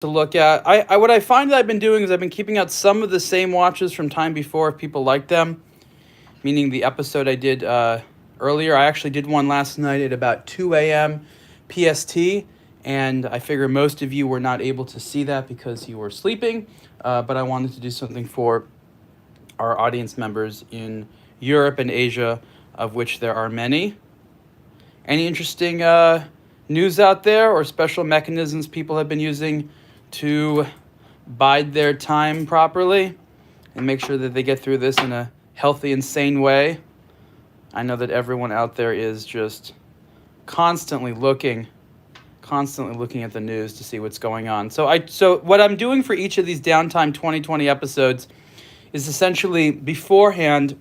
to look at. What I find that I've been doing is I've been keeping out some of the same watches from time before if people like them. Meaning the episode I did earlier. I actually did one last night at about 2 a.m. PST, and I figure most of you were not able to see that because you were sleeping, but I wanted to do something for our audience members in Europe and Asia, of which there are many. Any interesting news out there or special mechanisms people have been using to bide their time properly and make sure that they get through this in a healthy and sane way? I know that everyone out there is just constantly looking at the news to see what's going on. So what I'm doing for each of these downtime 2020 episodes is essentially beforehand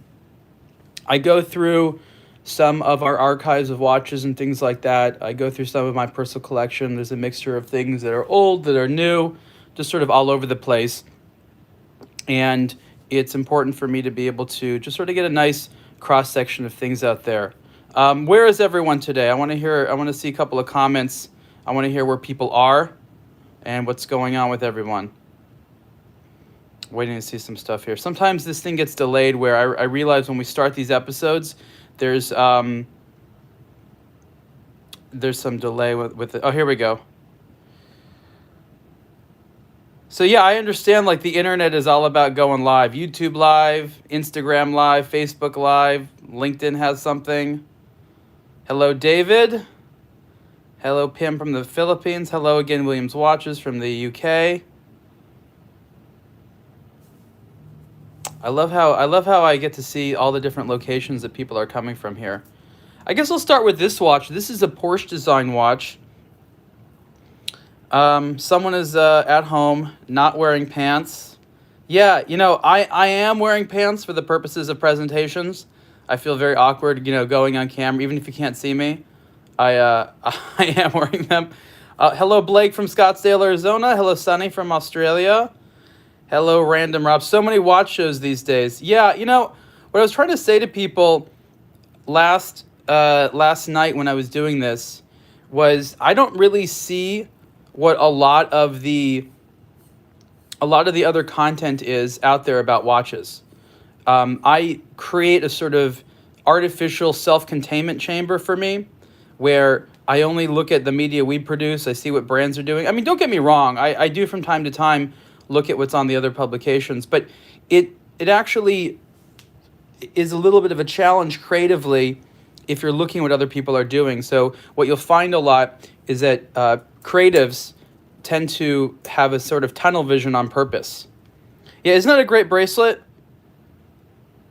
I go through some of our archives of watches and things like that. I go through some of my personal collection. There's a mixture of things that are old, that are new, just sort of all over the place. And it's important for me to be able to just sort of get a nice cross-section of things out there. Where is everyone today? I want to see a couple of comments. I want to hear where people are and what's going on with everyone. Waiting to see some stuff here. Sometimes this thing gets delayed where I realize when we start these episodes, there's some delay with it. Oh, here we go. So yeah, I understand like the internet is all about going live. YouTube live, Instagram live, Facebook live, LinkedIn has something. Hello, David. Hello, Pim from the Philippines. Hello again, Williams Watches from the UK. I love how I get to see all the different locations that people are coming from here. I guess I'll start with this watch. This is a Porsche design watch. Someone is at home not wearing pants. Yeah, I am wearing pants for the purposes of presentations. I feel very awkward, going on camera, even if you can't see me. I am wearing them. Hello, Blake from Scottsdale, Arizona. Hello, Sunny from Australia. Hello, Random Rob. So many watch shows these days. Yeah, what I was trying to say to people last night when I was doing this was I don't really see what a lot of the other content is out there about watches. I create a sort of artificial self-containment chamber for me where I only look at the media we produce. I see what brands are doing. I mean, don't get me wrong. I do from time to time look at what's on the other publications, but it actually is a little bit of a challenge creatively if you're looking at what other people are doing. So what you'll find a lot is that creatives tend to have a sort of tunnel vision on purpose. Yeah, isn't that a great bracelet?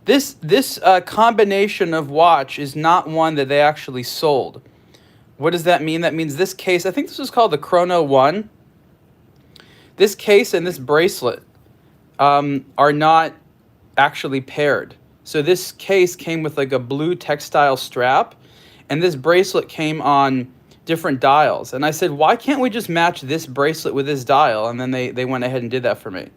This combination of watch is not one that they actually sold. What does that mean? That means this case, I think this was called the Chrono 1. This case and this bracelet are not actually paired. So this case came with like a blue textile strap, and this bracelet came on different dials. And I said, why can't we just match this bracelet with this dial? And then they went ahead and did that for me.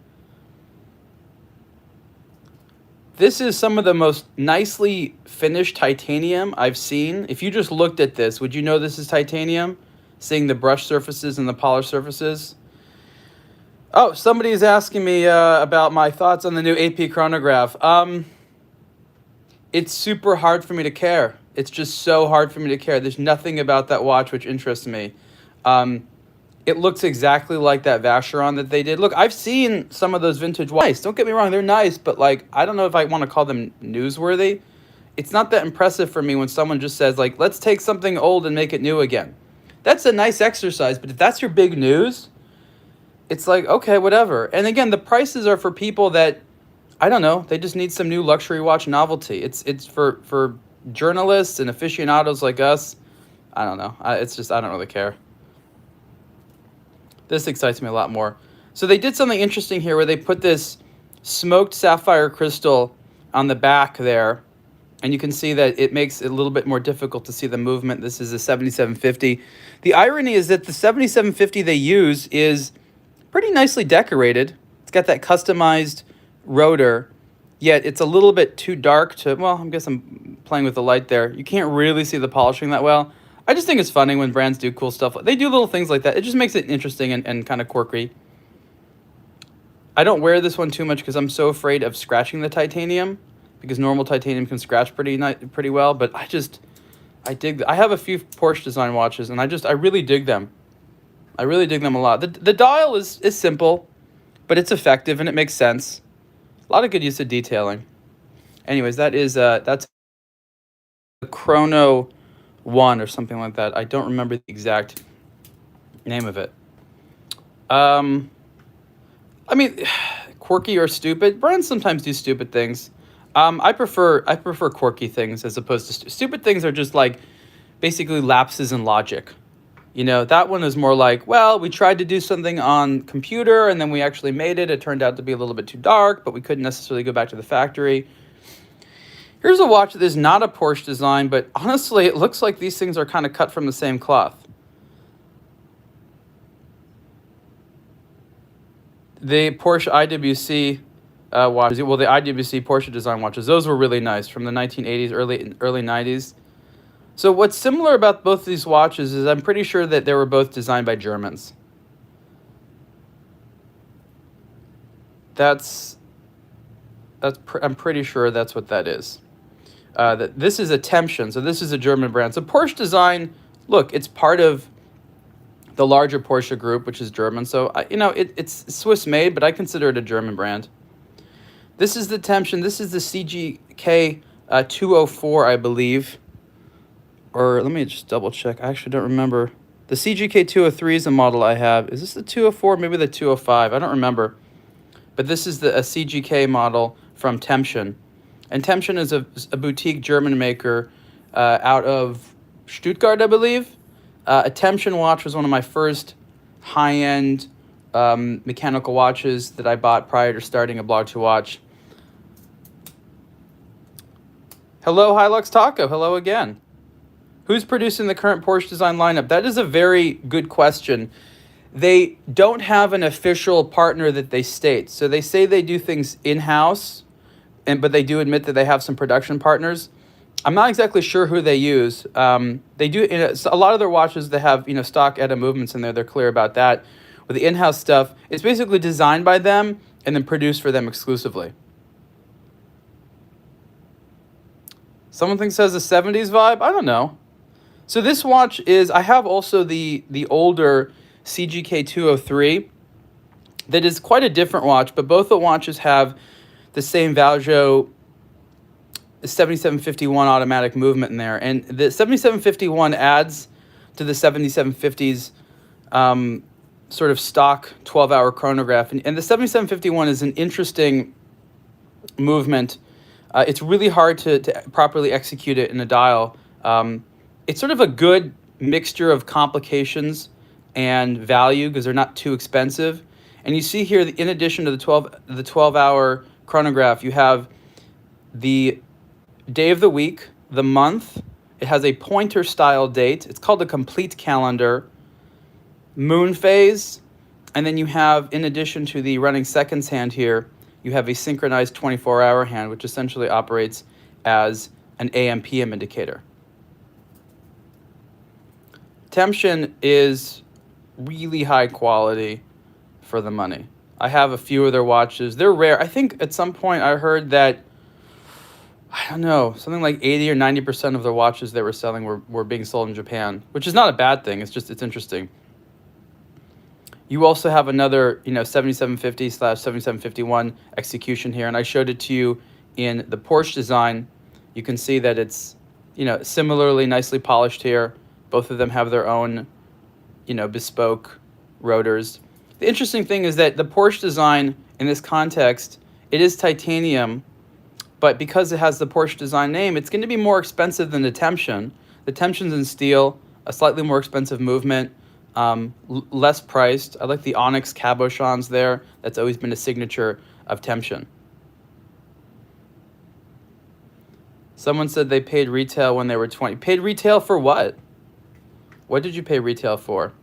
This is some of the most nicely finished titanium I've seen. If you just looked at this, would you know this is titanium? Seeing the brush surfaces and the polished surfaces. Oh, somebody is asking me about my thoughts on the new AP chronograph. It's super hard for me to care. It's just so hard for me to care. There's nothing about that watch which interests me. It looks exactly like that Vacheron that they did. Look, I've seen some of those vintage watches. Don't get me wrong, they're nice, but like I don't know if I want to call them newsworthy. It's not that impressive for me when someone just says like, let's take something old and make it new again. That's a nice exercise, but if that's your big news, it's like, okay, whatever. And again, the prices are for people that, I don't know, they just need some new luxury watch novelty. It's for journalists and aficionados like us. I don't know. I don't really care. This excites me a lot more. So they did something interesting here where they put this smoked sapphire crystal on the back there. And you can see that it makes it a little bit more difficult to see the movement. This is a 7750. The irony is that the 7750 they use is pretty nicely decorated. It's got that customized rotor, yet it's a little bit too dark to, well, I guess I'm playing with the light there. You can't really see the polishing that well. I just think it's funny when brands do cool stuff. They do little things like that. It just makes it interesting and kind of quirky. I don't wear this one too much because I'm so afraid of scratching the titanium, because normal titanium can scratch pretty well. But I dig. I have a few Porsche design watches, and I really dig them. I really dig them a lot. The dial is simple, but it's effective and it makes sense. A lot of good use of detailing. Anyways, that's a Chrono 1 or something like that. I don't remember the exact name of it. I mean, quirky or stupid. Brands sometimes do stupid things. I prefer quirky things as opposed to stupid things. Are just like basically lapses in logic. You know, that one is more like, well, we tried to do something on computer and then we actually made it. It turned out to be a little bit too dark, but we couldn't necessarily go back to the factory. Here's a watch that is not a Porsche design, but honestly, it looks like these things are kind of cut from the same cloth. The Porsche IWC watches, well, the IWC Porsche design watches, those were really nice from the 1980s, early 90s. So what's similar about both these watches is I'm pretty sure that they were both designed by Germans. I'm pretty sure that's what that is. This is a Temption, so this is a German brand. So Porsche design, look, it's part of the larger Porsche group, which is German. So, it's Swiss-made, but I consider it a German brand. This is the Temption. This is the CGK 204, I believe. Or let me just double check. I actually don't remember. The CGK 203 is the model I have. Is this the 204? Maybe the 205. I don't remember. But this is a CGK model from Temption. And Temption is a boutique German maker out of Stuttgart, I believe. A Temption watch was one of my first high-end mechanical watches that I bought prior to starting aBlogtoWatch. Hello, Hilux Taco. Hello again. Who's producing the current Porsche design lineup? That is a very good question. They don't have an official partner that they state. So they say they do things in-house, but they do admit that they have some production partners. I'm not exactly sure who they use. They do a lot of their watches. They have stock ETA movements in there. They're clear about that. With the in-house stuff, it's basically designed by them and then produced for them exclusively. Someone thinks it has a 70s vibe. I don't know. So this watch is. I have also the older CGK 203. That is quite a different watch, but both the watches have the same Valjo 7751 automatic movement in there, and the 7751 adds to the 7750's sort of stock 12-hour chronograph, and the 7751 is an interesting movement. It's really hard to properly execute it in a dial. It's sort of a good mixture of complications and value because they're not too expensive. And you see here, in addition to the 12-hour chronograph, you have the day of the week, the month. It has a pointer style date. It's called a complete calendar, moon phase, and then you have, in addition to the running seconds hand here, you have a synchronized 24-hour hand, which essentially operates as an AM/PM indicator. Temption is really high quality for the money. I have a few of their watches. They're rare. I think at some point I heard that, I don't know, something like 80 or 90% of their watches they were selling were being sold in Japan, which is not a bad thing. It's interesting. You also have another, 7750/7751 execution here, and I showed it to you in the Porsche design. You can see that it's, similarly nicely polished here. Both of them have their own, bespoke rotors. The interesting thing is that the Porsche design in this context, it is titanium, but because it has the Porsche design name, it's going to be more expensive than the Temption. The Temption's in steel, a slightly more expensive movement, less priced. I like the onyx cabochons there. That's always been a signature of Temption. Someone said they paid retail when they were 20. Paid retail for what? What did you pay retail for?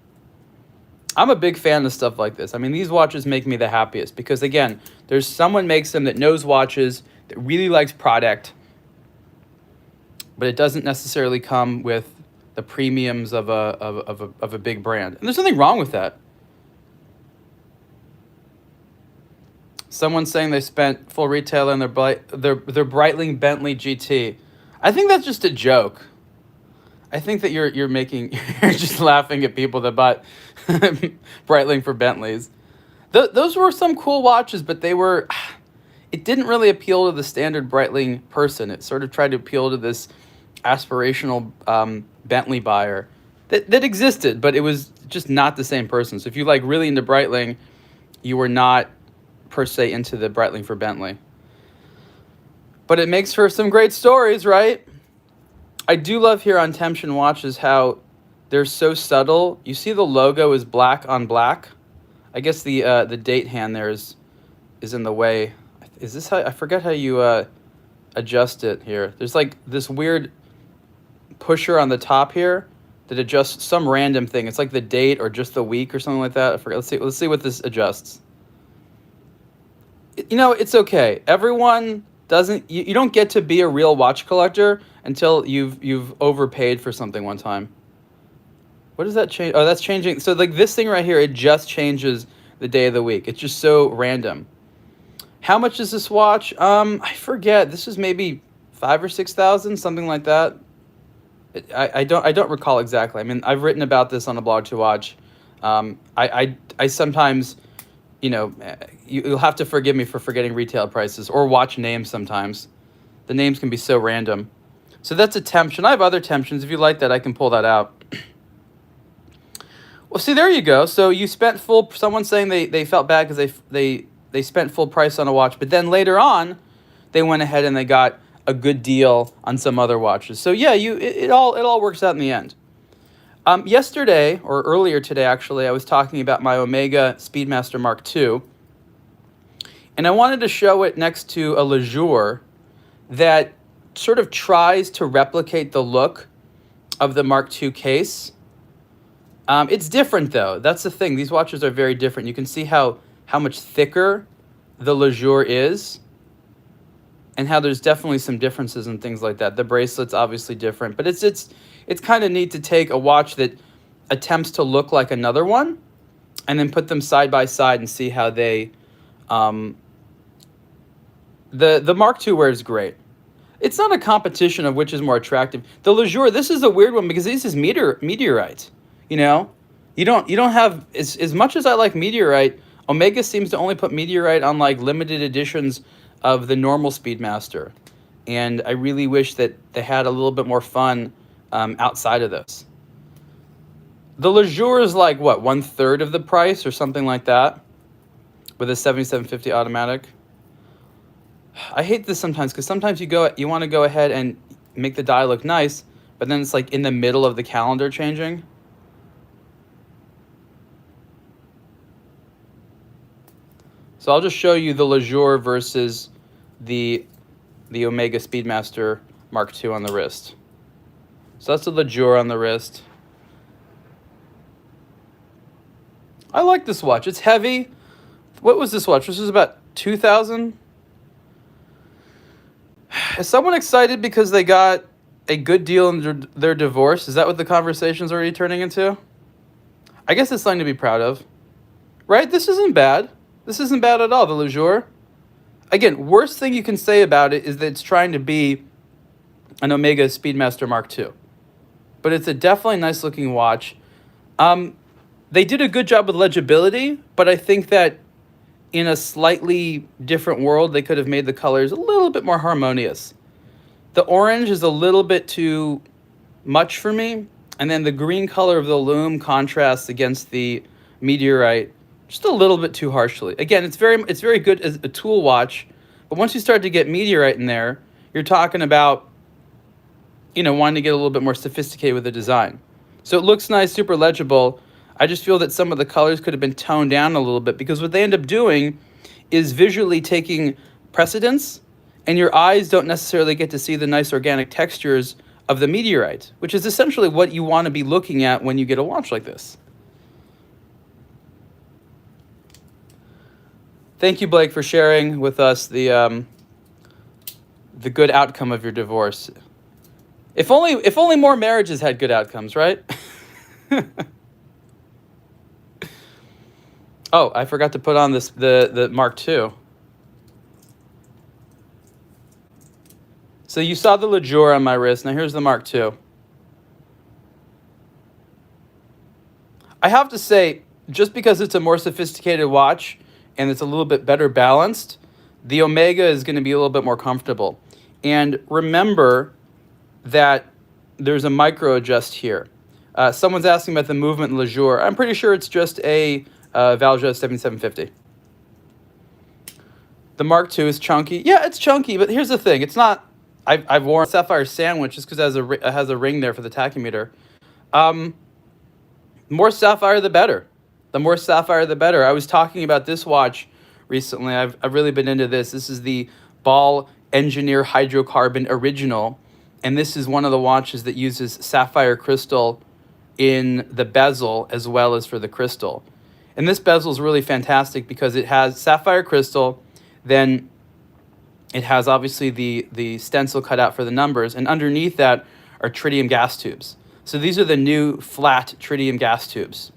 I'm a big fan of stuff like this. I mean, these watches make me the happiest because, again, there's someone makes them that knows watches, that really likes product, but it doesn't necessarily come with the premiums of a big brand. And there's nothing wrong with that. Someone's saying they spent full retail on their Breitling Bentley GT. I think that's just a joke. I think that you're just laughing at people that bought Breitling for Bentleys. Those were some cool watches, but it didn't really appeal to the standard Breitling person. It sort of tried to appeal to this aspirational Bentley buyer that existed, but it was just not the same person. So if you really into Breitling, you were not per se into the Breitling for Bentley. But it makes for some great stories, right? I do love here on Temption watches how they're so subtle. You see the logo is black on black. I guess the date hand there is in the way. Is this how? I forget how you adjust it here. There's this weird pusher on the top here that adjusts some random thing. It's like the date or just the week or something like that. I forget. Let's see what this adjusts. It's okay. Everyone doesn't. You don't get to be a real watch collector until you've overpaid for something one time. What does that change? Oh, that's changing. So this thing right here, it just changes the day of the week. It's just so random. How much is this watch? I forget. This is maybe 5,000 or 6,000, something like that. I don't recall exactly. I mean, I've written about this on aBlogtoWatch. I sometimes, you'll have to forgive me for forgetting retail prices or watch names sometimes. The names can be so random. So that's a Temption. I have other Temptions. If you like that, I can pull that out. Well, see, there you go. So you spent full. Someone's saying they felt bad because they spent full price on a watch, but then later on, they went ahead and they got a good deal on some other watches. So yeah, it all works out in the end. Yesterday, or earlier today actually, I was talking about my Omega Speedmaster Mark II, and I wanted to show it next to a Lejour that sort of tries to replicate the look of the Mark II case. It's different though. That's the thing. These watches are very different. You can see how much thicker the Lejour is, and how there's definitely some differences and things like that. The bracelet's obviously different, but it's kind of neat to take a watch that attempts to look like another one and then put them side by side and see how they the Mark II wears great. It's not a competition of which is more attractive. The Lejour, this is a weird one because this is meteorite. You don't have as much as I like meteorite. Omega seems to only put meteorite on limited editions of the normal Speedmaster, and I really wish that they had a little bit more fun outside of this. The Lejour is what, 1/3 of the price or something like that, with a 7750 automatic. I hate this sometimes because sometimes you want to go ahead and make the dial look nice, but then it's in the middle of the calendar changing. So I'll just show you the Lejour versus the Omega Speedmaster Mark II on the wrist. So that's the Lejour on the wrist. I like this watch. It's heavy. What was this watch? This was about 2,000. Is someone excited because they got a good deal in their divorce? Is that what the conversation's already turning into? I guess it's something to be proud of. Right? This isn't bad. This isn't bad at all, the Lejour. Again, worst thing you can say about it is that it's trying to be an Omega Speedmaster Mark II. But it's a definitely nice looking watch. They did a good job with legibility, but I think that in a slightly different world, they could have made the colors a little bit more harmonious. The orange is a little bit too much for me, and then the green color of the lume contrasts against the meteorite just a little bit too harshly. Again, it's very good as a tool watch, but once you start to get meteorite in there, you're talking about, wanting to get a little bit more sophisticated with the design. So it looks nice, super legible. I just feel that some of the colors could have been toned down a little bit because what they end up doing is visually taking precedence, and your eyes don't necessarily get to see the nice organic textures of the meteorite, which is essentially what you want to be looking at when you get a watch like this. Thank you, Blake, for sharing with us the good outcome of your divorce. If only more marriages had good outcomes, right? Oh, I forgot to put on the Mark II. So you saw the Lejour on my wrist. Now here's the Mark II. I have to say, just because it's a more sophisticated watch and it's a little bit better balanced, the Omega is going to be a little bit more comfortable. And remember that there's a micro adjust here. Someone's asking about the movement in Lejour. I'm pretty sure it's just a Valjoux 7750. The Mark II is chunky. Yeah, it's chunky, but here's the thing. It's not... I've worn a Sapphire Sandwich just because it has a ring there for the tachymeter. More sapphire, the better. The more sapphire, the better. I was talking about this watch recently. I've really been into this. This is the Ball Engineer Hydrocarbon Original, and this is one of the watches that uses sapphire crystal in the bezel as well as for the crystal. And this bezel is really fantastic because it has sapphire crystal, then it has obviously the stencil cut out for the numbers, and underneath that are tritium gas tubes. So these are the new flat tritium gas tubes.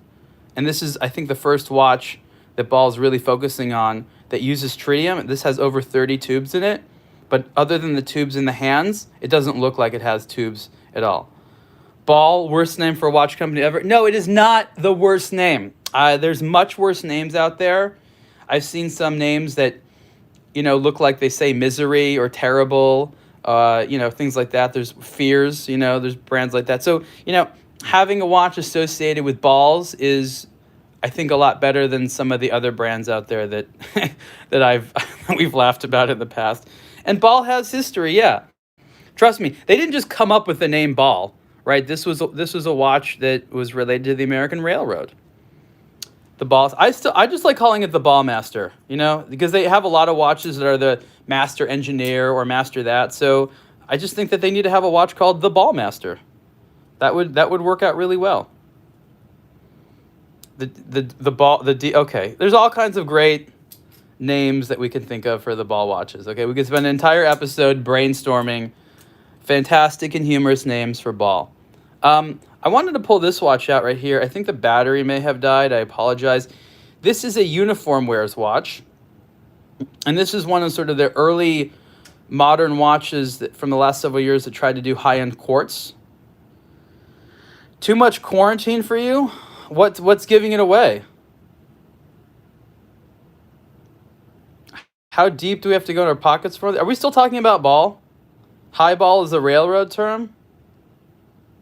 And this is, I think, the first watch that Ball's really focusing on that uses tritium. This has over 30 tubes in it, but other than the tubes in the hands, it doesn't look like it has tubes at all. Ball, worst name for a watch company ever? No, it is not the worst name. There's much worse names out there. I've seen some names that, look like they say misery or terrible, things like that. There's Fears, there's brands like that. So, having a watch associated with balls is, I think, a lot better than some of the other brands out there that that we've laughed about in the past. And Ball has history, yeah. Trust me, they didn't just come up with the name Ball, right? This was a watch that was related to the American Railroad. The Ball. I just like calling it the Ball Master, because they have a lot of watches that are the Master Engineer or Master that. So I just think that they need to have a watch called the Ball Master. That would work out really well. Okay. There's all kinds of great names that we can think of for the Ball watches. Okay, we could spend an entire episode brainstorming fantastic and humorous names for Ball. I wanted to pull this watch out right here. I think the battery may have died. I apologize. This is a uniform wears watch. And this is one of sort of the early modern watches from the last several years that tried to do high-end quartz. Too much quarantine for you? What's giving it away? How deep do we have to go in our pockets for? Are we still talking about Ball? High ball is a railroad term?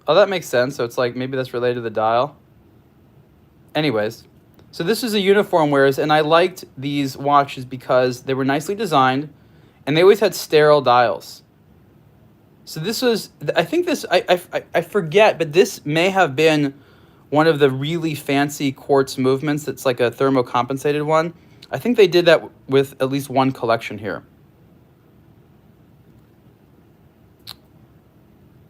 Oh, that makes sense. So it's like maybe that's related to the dial. Anyways, so this is a uniform wears, and I liked these watches because they were nicely designed, and they always had sterile dials. So this was, I forget, but this may have been one of the really fancy quartz movements that's like a thermocompensated one. I think they did that with at least one collection here.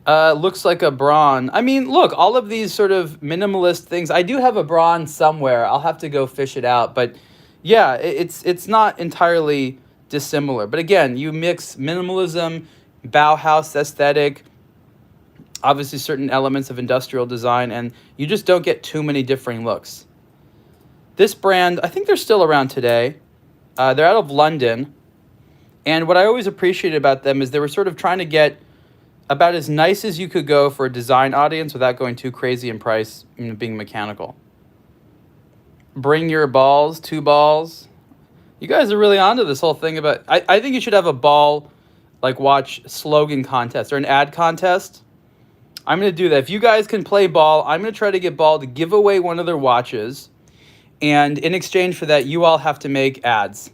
Looks like a Braun. I mean, look, all of these sort of minimalist things. I do have a Braun somewhere. I'll have to go fish it out. But yeah, it's not entirely dissimilar. But again, you mix minimalism, Bauhaus aesthetic, obviously certain elements of industrial design, and you just don't get too many differing looks. This brand, I think they're still around today. They're out of London. And what I always appreciated about them is they were sort of trying to get about as nice as you could go for a design audience without going too crazy in price and being mechanical. Bring your balls, 2 balls. You guys are really onto this whole thing about... I think you should have a Ball watch slogan contest or an ad contest. I'm going to do that. If you guys can play Ball, I'm going to try to get Ball to give away one of their watches. And in exchange for that, you all have to make ads.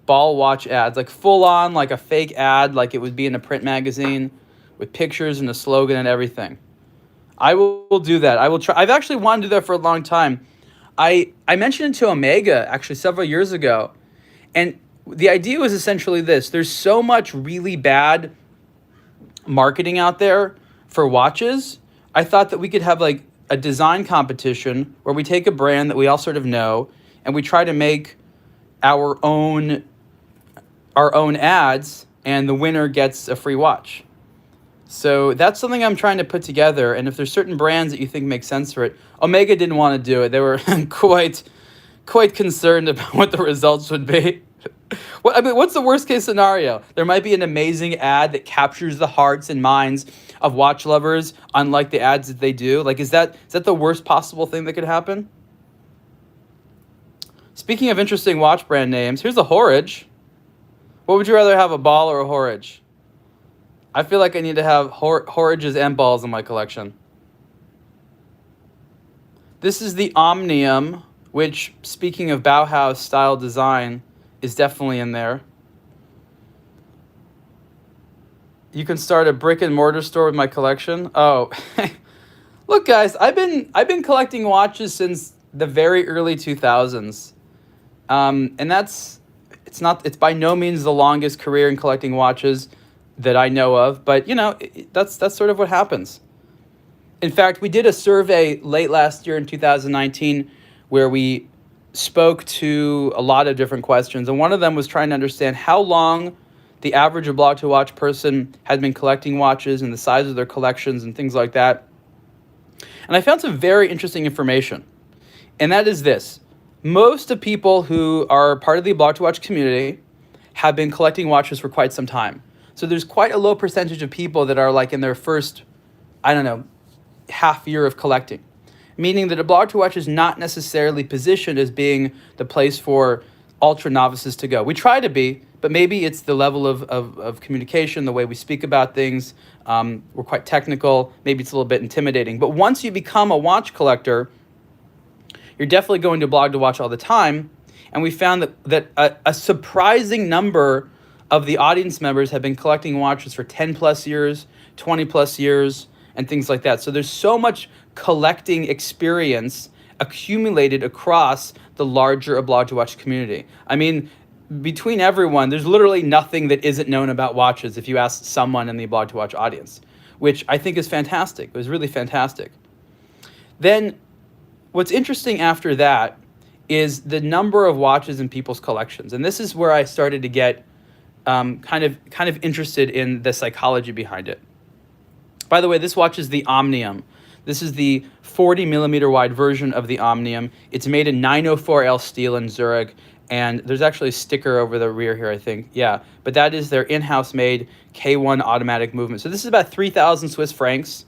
Ball watch ads. Full on, a fake ad, like it would be in a print magazine, with pictures and a slogan and everything. I will do that. I will try. I've actually wanted to do that for a long time. I mentioned it to Omega actually several years ago. And the idea was essentially this. There's so much really bad marketing out there for watches. I thought that we could have a design competition where we take a brand that we all sort of know and we try to make our own ads, and the winner gets a free watch. So that's something I'm trying to put together. And if there's certain brands that you think make sense for it, Omega didn't want to do it. They were quite concerned about what the results would be. What's the worst case scenario? There might be an amazing ad that captures the hearts and minds of watch lovers, unlike the ads that they do. Like, is that the worst possible thing that could happen? Speaking of interesting watch brand names, here's a Horridge. What would you rather have, a ball or a Horridge? I feel like I need to have Horridges and balls in my collection. This is the Omnium, which, speaking of Bauhaus style design, is definitely in there. You can start a brick and mortar store with my collection. Oh, look, guys, I've been collecting watches since the very early 2000s, and it's by no means the longest career in collecting watches that I know of, but that's sort of what happens. In fact, we did a survey late last year in 2019 where we spoke to a lot of different questions, and one of them was trying to understand how long the average aBlogtoWatch person had been collecting watches and the size of their collections and things like that. And I found some very interesting information, and that is this. Most of people who are part of the aBlogtoWatch community have been collecting watches for quite some time. So there's quite a low percentage of people that are like in their first, half year of collecting. Meaning that aBlogtoWatch is not necessarily positioned as being the place for ultra novices to go. We try to be, but maybe it's the level of communication, the way we speak about things. We're quite technical. Maybe it's a little bit intimidating. But once you become a watch collector, you're definitely going to aBlogtoWatch all the time. And we found that a surprising number of the audience members have been collecting watches for 10 plus years, 20 plus years, and things like that. So there's so much collecting experience accumulated across the larger aBlogtoWatch community. I mean, between everyone, there's literally nothing that isn't known about watches if you ask someone in the aBlogtoWatch audience, which I think is fantastic. It was really fantastic. Then what's interesting after that is the number of watches in people's collections. And this is where I started to get kind of interested in the psychology behind it. By the way, this watch is the Omnium. This is the 40 millimeter wide version of the Omnium. It's made in 904L steel in Zurich, and there's actually a sticker over the rear here, I think. Yeah, but that is their in-house made K1 automatic movement. So this is about 3,000 Swiss francs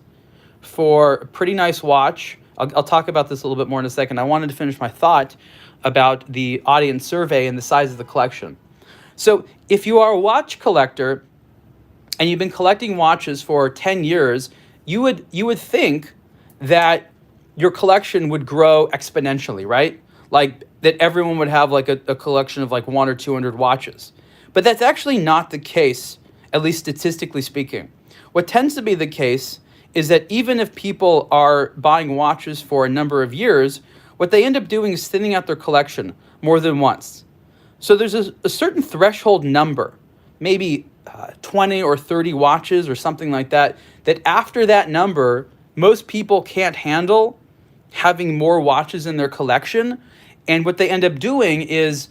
for a pretty nice watch. I'll talk about this a little bit more in a second. I wanted to finish my thought about the audience survey and the size of the collection. So if you are a watch collector and you've been collecting watches for 10 years, you would think that your collection would grow exponentially, right? Like that everyone would have like a collection of like 100 or 200 watches. But that's actually not the case, at least statistically speaking. What tends to be the case is that even if people are buying watches for a number of years, what they end up doing is thinning out their collection more than once. So there's a certain threshold number, maybe 20 or 30 watches or something like that, that after that number, most people can't handle having more watches in their collection. And what they end up doing is,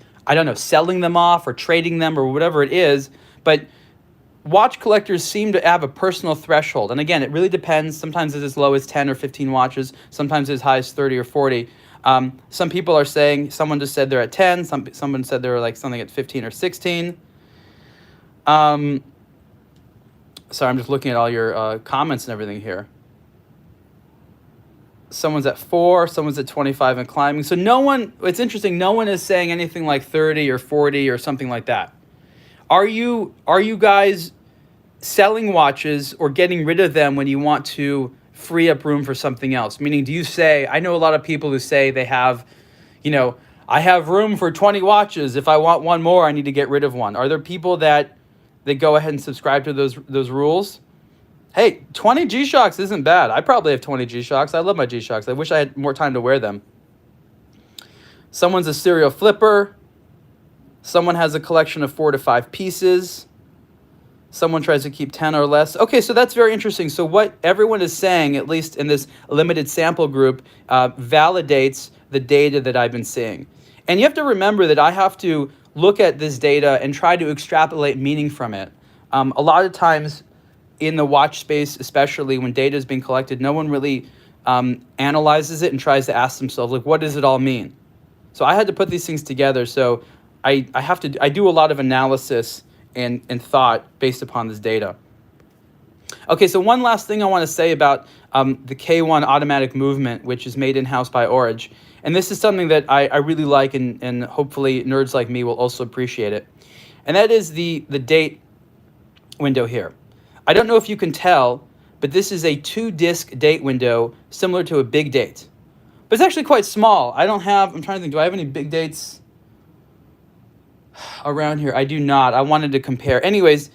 selling them off or trading them or whatever it is. But watch collectors seem to have a personal threshold. And again, it really depends. Sometimes it's as low as 10 or 15 watches. Sometimes as high as 30 or 40. Some people are saying, someone just said they're at 10. Someone said they were like something at 15 or 16. Sorry, I'm just looking at all your comments and everything here. Someone's at 4, someone's at 25 and climbing. So it's interesting, no one is saying anything like 30 or 40 or something like that. Are you guys selling watches or getting rid of them when you want to free up room for something else? Meaning, do you say, I know a lot of people who say they have, I have room for 20 watches. If I want one more, I need to get rid of one. Are there people that go ahead and subscribe to those rules? Hey, 20 G-Shocks isn't bad. I probably have 20 G-Shocks. I love my G-Shocks. I wish I had more time to wear them. Someone's a serial flipper. Someone has a collection of 4 to 5 pieces. Someone tries to keep 10 or less. Okay, so that's very interesting. So what everyone is saying, at least in this limited sample group, validates the data that I've been seeing. And you have to remember that I have to look at this data and try to extrapolate meaning from it. A lot of times, in the watch space, especially when data is being collected, no one really analyzes it and tries to ask themselves, like, what does it all mean? So I had to put these things together. So I do a lot of analysis and thought based upon this data. Okay, so one last thing I want to say about the K1 automatic movement, which is made in-house by Orange. And this is something that I really like, and hopefully nerds like me will also appreciate it. And that is the date window here. I don't know if you can tell, but this is a 2-disc date window similar to a big date. But it's actually quite small. I'm trying to think, do I have any big dates around here? I do not. I wanted to compare. Anyways,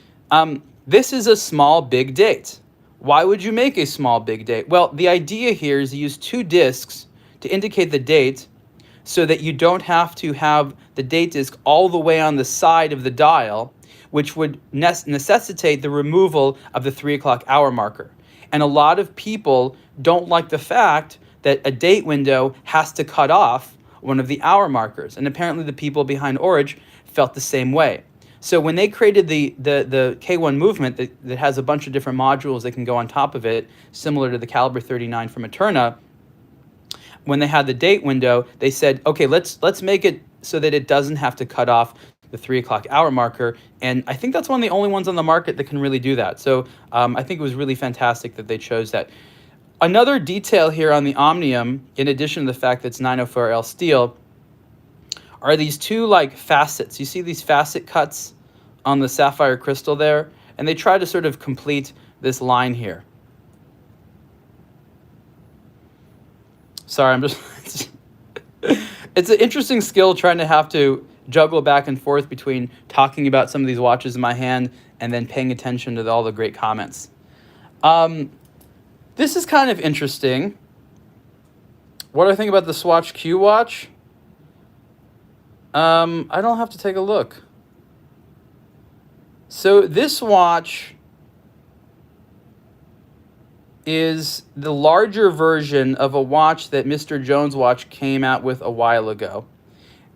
this is a small big date. Why would you make a small big date? Well, the idea here is to use 2 discs to indicate the date so that you don't have to have the date disc all the way on the side of the dial, which would necessitate the removal of the 3 o'clock hour marker. And a lot of people don't like the fact that a date window has to cut off one of the hour markers. And apparently the people behind Orange felt the same way. So when they created the K1 movement that has a bunch of different modules that can go on top of it, similar to the Caliber 39 from Eterna, when they had the date window, they said, okay, let's make it so that it doesn't have to cut off the 3 o'clock hour marker. And I think that's one of the only ones on the market that can really do that. So I think it was really fantastic that they chose that. Another detail here on the Omnium, in addition to the fact that it's 904L steel, are these 2 like facets. You see these facet cuts on the sapphire crystal there? And they try to sort of complete this line here. Sorry, I'm just... It's an interesting skill trying to have to juggle back and forth between talking about some of these watches in my hand and then paying attention to all the great comments. This is kind of interesting. What do I think about the Swatch Q watch? I don't have to take a look. So this watch is the larger version of a watch that Mr. Jones Watch came out with a while ago.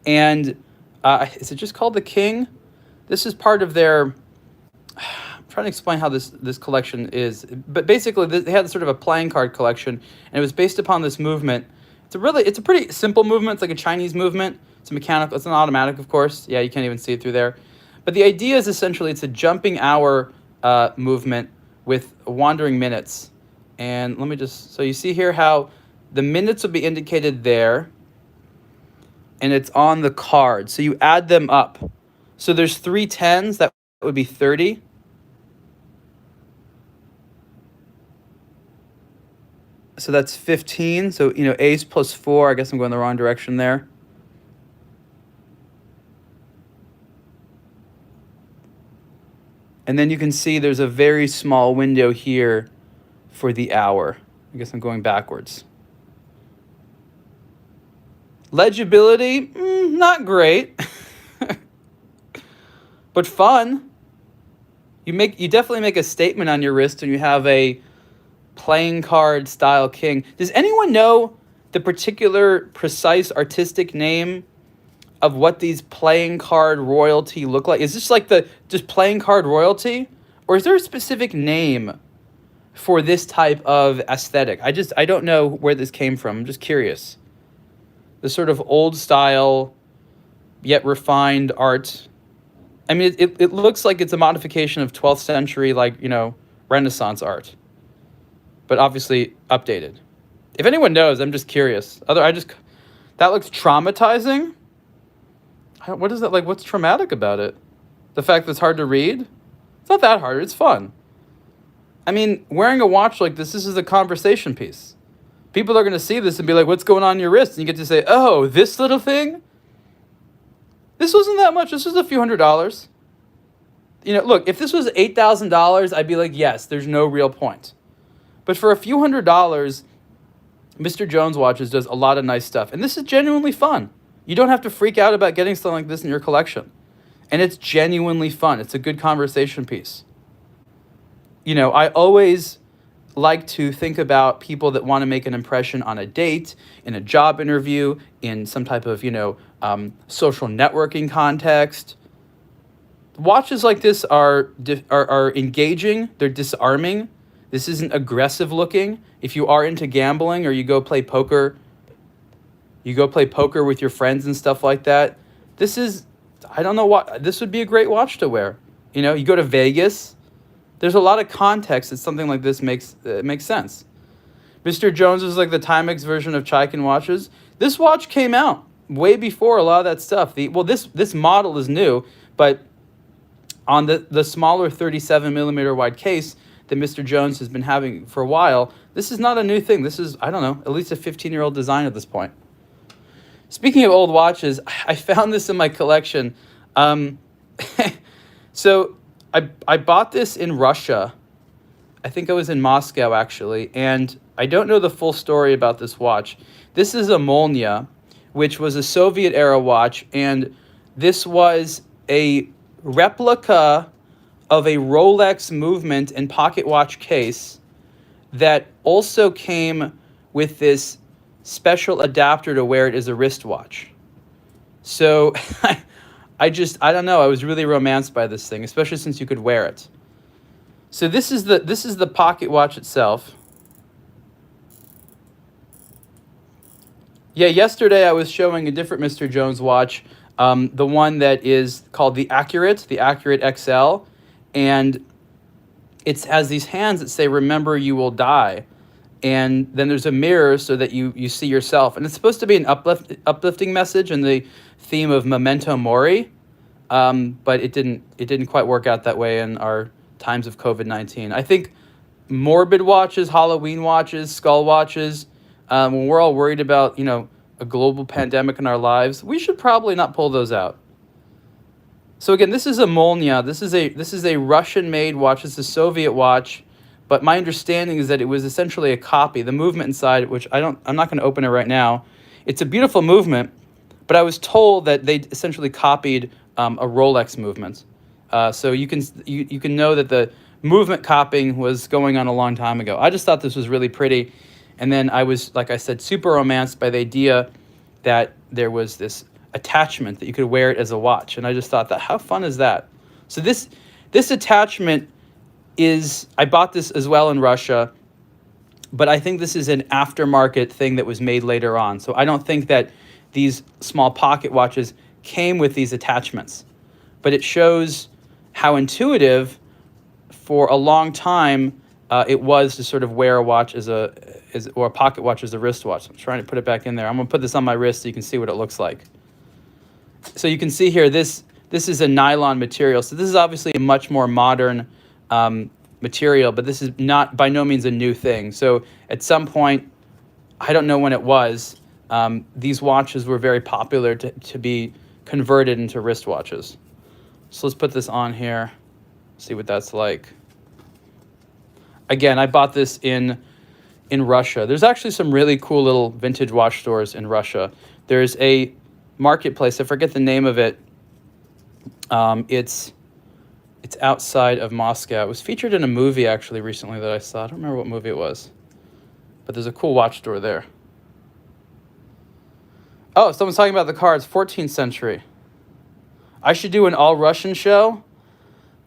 And is it just called the King? This is part of their... I'm trying to explain how this collection is. But basically, they had sort of a playing card collection, and it was based upon this movement. It's a pretty simple movement. It's like a Chinese movement. It's a mechanical. It's an automatic, of course. Yeah, you can't even see it through there. But the idea is essentially it's a jumping hour movement with wandering minutes. And let me just... So you see here how the minutes will be indicated there, and it's on the card. So you add them up. So there's 3 10s. That would be 30. So that's 15. So, A's plus 4. I guess I'm going the wrong direction there. And then you can see there's a very small window here for the hour. I guess I'm going backwards. Legibility, not great. But fun. You definitely make a statement on your wrist when you have a playing card style King. Does anyone know the particular precise artistic name of what these playing card royalty look like? Is this like just playing card royalty? Or is there a specific name for this type of aesthetic? I don't know where this came from. I'm just curious. The sort of old style, yet refined art. I mean, it looks like it's a modification of 12th century, Renaissance art. But obviously updated. If anyone knows, I'm just curious. That looks traumatizing. What is that like? What's traumatic about it? The fact that it's hard to read? It's not that hard. It's fun. I mean, wearing a watch like this is a conversation piece. People are going to see this and be like, what's going on in your wrist? And you get to say, oh, this little thing? This wasn't that much. This was a few $100s. Look, if this was $8,000, I'd be like, yes, there's no real point. But for a few $100s, Mr. Jones Watches does a lot of nice stuff. And this is genuinely fun. You don't have to freak out about getting something like this in your collection. And it's genuinely fun. It's a good conversation piece. I always like to think about people that want to make an impression on a date, in a job interview, in some type of, social networking context. watches like this are engaging. They're disarming. This isn't aggressive looking. If you are into gambling or you go play poker with your friends and stuff like that, this is, I don't know what, this would be a great watch to wear. You know, you go to Vegas, there's a lot of context that something like this makes sense. Mr. Jones was like the Timex version of Chaikin watches. This watch came out way before a lot of that stuff. This model is new, but on the smaller 37 millimeter wide case that Mr. Jones has been having for a while, this is not a new thing. This is, I don't know, at least a 15-year-old design at this point. Speaking of old watches, I found this in my collection. So I bought this in Russia. I think I was in Moscow, actually, and I don't know the full story about this watch. This is a Molnia, which was a Soviet-era watch, and this was a replica of a Rolex movement and pocket watch case that also came with this special adapter to wear it as a wristwatch. So I don't know, I was really romanced by this thing, especially since you could wear it. So this is the pocket watch itself. Yeah, yesterday I was showing a different Mr. Jones watch, the one that is called the Accurate XL, and it has these hands that say, "Remember, you will die." And then there's a mirror so that you see yourself. And it's supposed to be an uplifting message in the theme of Memento Mori, but it didn't quite work out that way in our times of COVID-19. I think morbid watches, Halloween watches, skull watches, when we're all worried about, you know, a global pandemic in our lives, we should probably not pull those out. So again, this is a Molnia. This is a Russian-made watch. It's a Soviet watch, but my understanding is that it was essentially a copy. The movement inside, which I'm not going to open it right now. It's a beautiful movement, but I was told that they essentially copied a Rolex movement. So you can know that the movement copying was going on a long time ago. I just thought this was really pretty. And then I was, like I said, super romanced by the idea that there was this attachment that you could wear it as a watch. And I just thought that, how fun is that? So this attachment is, I bought this as well in Russia, but I think this is an aftermarket thing that was made later on. So I don't think that these small pocket watches came with these attachments. But it shows how intuitive for a long time it was to sort of wear a watch or a pocket watch as a wristwatch. I'm trying to put it back in there. I'm going to put this on my wrist so you can see what it looks like. So you can see here, this is a nylon material. So this is obviously a much more modern material, but this is not by no means a new thing. So at some point, I don't know when it was, these watches were very popular to be converted into wristwatches. So let's put this on here, see what that's like. Again, I bought this in Russia. There's actually some really cool little vintage watch stores in Russia. There's a marketplace, I forget the name of it. It's outside of Moscow. It was featured in a movie actually recently that I saw. I don't remember what movie it was, but there's a cool watch store there. Oh, someone's talking about the cards, 14th century. I should do an all-Russian show.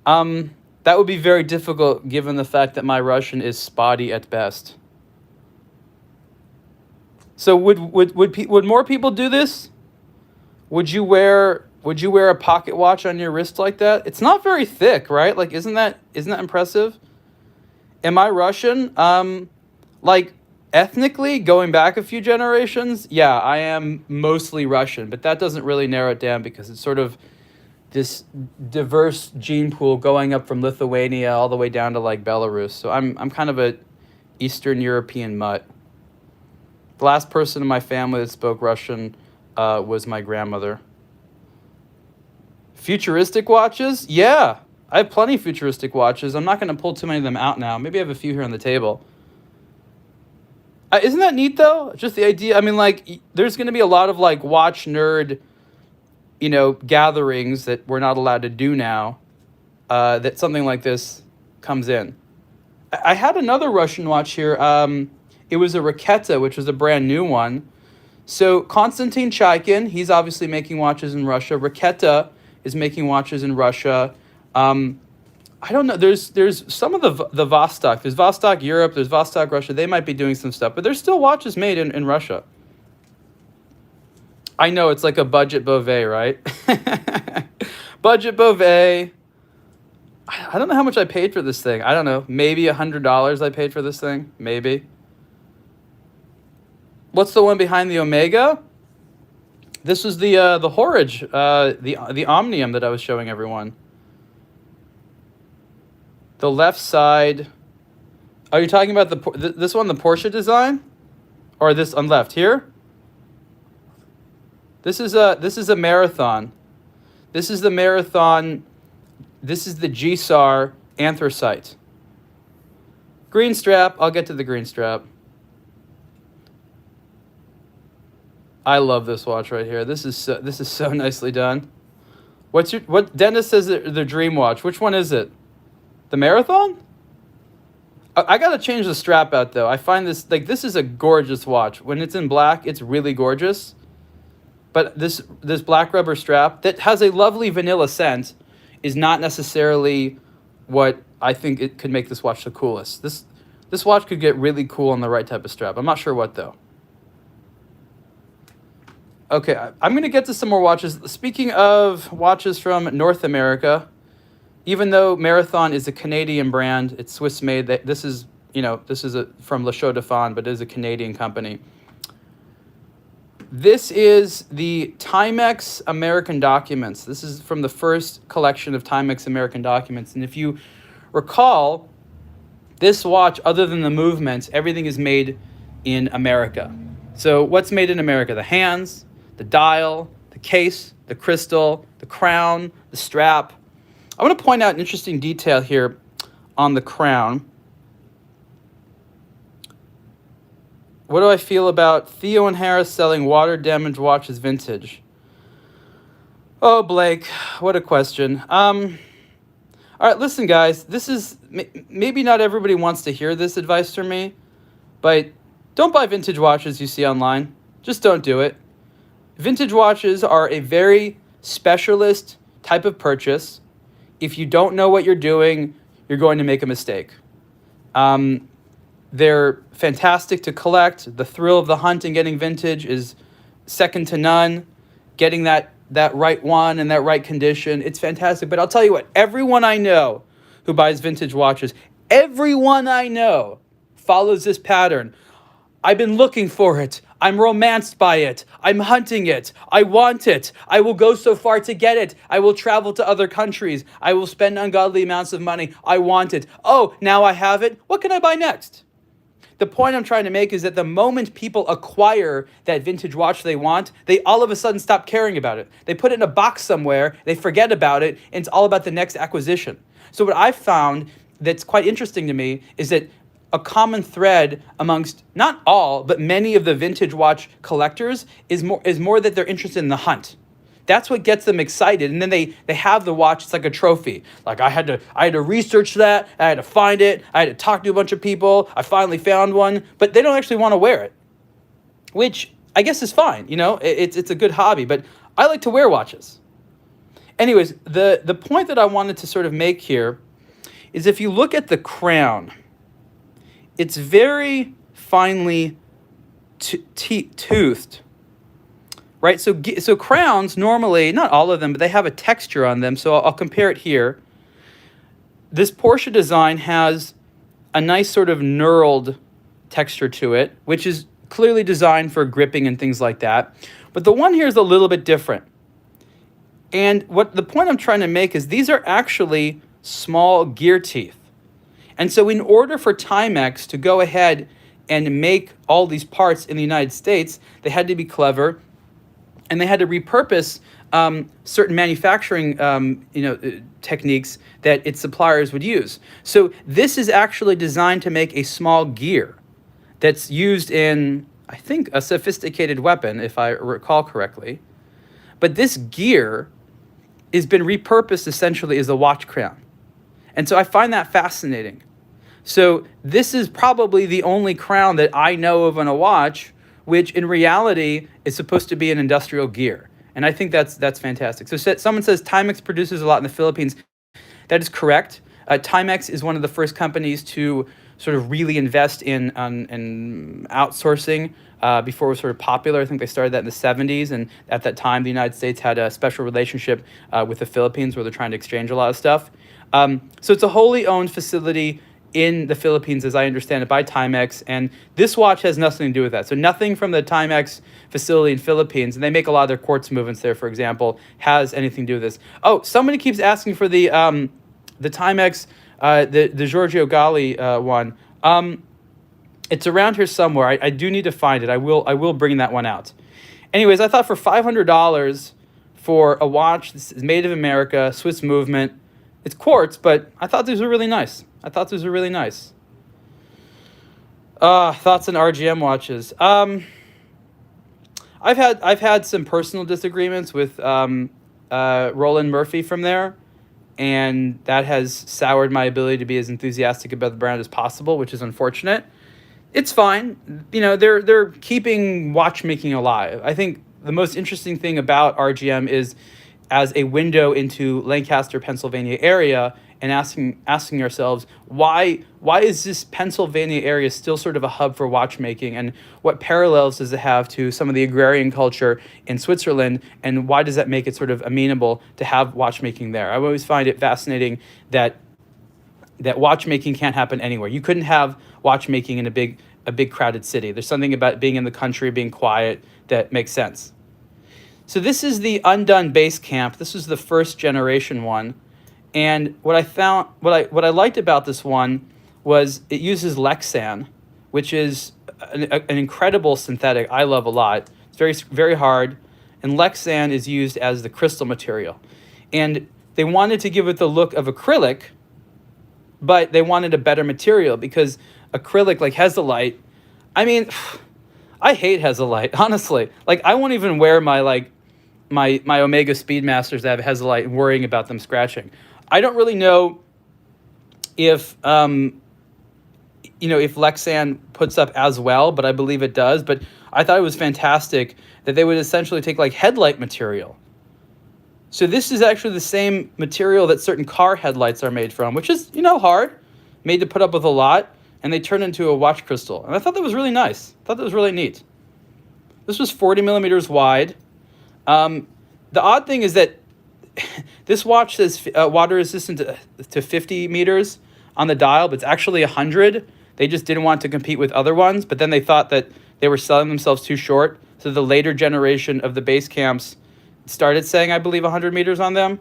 That would be very difficult given the fact that my Russian is spotty at best. So would more people do this? Would you wear a pocket watch on your wrist like that? It's not very thick, right? Like, isn't that impressive? Am I Russian? Like, ethnically, going back a few generations, yeah, I am mostly Russian, but that doesn't really narrow it down because it's sort of this diverse gene pool going up from Lithuania all the way down to like Belarus. So I'm kind of a Eastern European mutt. The last person in my family that spoke Russian was my grandmother. Futuristic watches? Yeah, I have plenty of futuristic watches. I'm not going to pull too many of them out now. Maybe I have a few here on the table. Isn't that neat, though? Just the idea. I mean, like, there's going to be a lot of, like, watch nerd, you know, gatherings that we're not allowed to do now, that something like this comes in. I had another Russian watch here. It was a Raketa, which was a brand new one. So Konstantin Chaikin, he's obviously making watches in Russia. Raketa is making watches in Russia. I don't know. There's some of the Vostok. There's Vostok Europe. There's Vostok Russia. They might be doing some stuff, but there's still watches made in Russia. I know it's like a budget Beauvais, right? Budget Beauvais. I don't know how much I paid for this thing. I don't know. Maybe $100 I paid for this thing. Maybe. What's the one behind the Omega? This was the Horage, the Omnium that I was showing everyone. The left side. Are you talking about this one, the Porsche design, or this on left here? This is a Marathon. This is the Marathon. This is the GSAR Anthracite. Green strap. I'll get to the green strap. I love this watch right here. This is so nicely done. What Dennis says the dream watch? Which one is it? The Marathon? I gotta change the strap out though. I find this is a gorgeous watch. When it's in black, it's really gorgeous. But this black rubber strap that has a lovely vanilla scent is not necessarily what I think it could make this watch the coolest. This watch could get really cool on the right type of strap. I'm not sure what though. Okay, I'm going to get to some more watches. Speaking of watches from North America, even though Marathon is a Canadian brand, it's Swiss made. This is from Le Chaux de Fonds, but it is a Canadian company. This is the Timex American Documents. This is from the first collection of Timex American Documents. And if you recall, this watch, other than the movements, everything is made in America. So what's made in America? The hands, the dial, the case, the crystal, the crown, the strap. I want to point out an interesting detail here on the crown. What do I feel about Theo and Harris selling water-damaged watches vintage? Oh, Blake, what a question. All right, listen, guys. This is maybe not everybody wants to hear this advice from me, but don't buy vintage watches you see online. Just don't do it. Vintage watches are a very specialist type of purchase. If you don't know what you're doing, you're going to make a mistake. They're fantastic to collect. The thrill of the hunt in getting vintage is second to none. Getting that right one in that right condition, it's fantastic. But I'll tell you what, everyone I know who buys vintage watches, everyone I know follows this pattern. I've been looking for it. I'm romanced by it. I'm hunting it. I want it. I will go so far to get it. I will travel to other countries. I will spend ungodly amounts of money. I want it. Oh, now I have it. What can I buy next? The point I'm trying to make is that the moment people acquire that vintage watch they want, they all of a sudden stop caring about it. They put it in a box somewhere, they forget about it, and it's all about the next acquisition. So what I've found that's quite interesting to me is that a common thread amongst not all, but many of the vintage watch collectors is more that they're interested in the hunt. That's what gets them excited. And then they have the watch. It's like a trophy. Like I had to research that. I had to find it. I had to talk to a bunch of people. I finally found one. But they don't actually want to wear it, which I guess is fine. It's a good hobby. But I like to wear watches. Anyways, the point that I wanted to sort of make here is if you look at the crown, it's very finely toothed. Right, so crowns normally, not all of them, but they have a texture on them. So I'll compare it here. This Porsche design has a nice sort of knurled texture to it, which is clearly designed for gripping and things like that. But the one here is a little bit different. And what the point I'm trying to make is these are actually small gear teeth. And so in order for Timex to go ahead and make all these parts in the United States, they had to be clever. And they had to repurpose certain manufacturing techniques that its suppliers would use. So this is actually designed to make a small gear that's used in, I think, a sophisticated weapon, if I recall correctly. But this gear has been repurposed essentially as a watch crown. And so I find that fascinating. So this is probably the only crown that I know of on a watch, which in reality is supposed to be an industrial gear. And I think that's fantastic. So someone says Timex produces a lot in the Philippines. That is correct. Timex is one of the first companies to sort of really invest in outsourcing before it was sort of popular. I think they started that in the 70s, and at that time, the United States had a special relationship with the Philippines where they're trying to exchange a lot of stuff. So it's a wholly owned facility in the Philippines, as I understand it, by Timex, and this watch has nothing to do with that. So nothing from the Timex facility in Philippines, and they make a lot of their quartz movements there, for example, has anything to do with this. Oh, somebody keeps asking for the Timex, the Giorgio Galli one. It's around here somewhere. I do need to find it. I will bring that one out. Anyways, I thought for $500 for a watch, this is made of America, Swiss movement. It's quartz, but I thought these were really nice. Thoughts on RGM watches. I've had some personal disagreements with Roland Murphy from there, and that has soured my ability to be as enthusiastic about the brand as possible, which is unfortunate. It's fine. You know, they're keeping watchmaking alive. I think the most interesting thing about RGM is as a window into Lancaster, Pennsylvania area, and asking ourselves, why is this Pennsylvania area still sort of a hub for watchmaking, and what parallels does it have to some of the agrarian culture in Switzerland, and why does that make it sort of amenable to have watchmaking there? I always find it fascinating that watchmaking can't happen anywhere. You couldn't have watchmaking in a big crowded city. There's something about being in the country, being quiet, that makes sense. So this is the undone base camp. This is the first generation one. And what I liked about this one was it uses Lexan, which is an incredible synthetic I love a lot. It's very, very hard, and Lexan is used as the crystal material. And they wanted to give it the look of acrylic, but they wanted a better material because acrylic, like Hezolite, I mean, I hate Hezolite, honestly. Like, I won't even wear my Omega Speedmasters that have Hezolite and worrying about them scratching. I don't really know if if Lexan puts up as well, but I believe it does. But I thought it was fantastic that they would essentially take like headlight material. So this is actually the same material that certain car headlights are made from, which is, hard, made to put up with a lot, and they turn into a watch crystal. And I thought that was really nice. I thought that was really neat. This was 40 millimeters wide. The odd thing is that this watch says water resistant to 50 meters on the dial, but it's actually 100. They just didn't want to compete with other ones, but then they thought that they were selling themselves too short. So the later generation of the base camps started saying, I believe, 100 meters on them.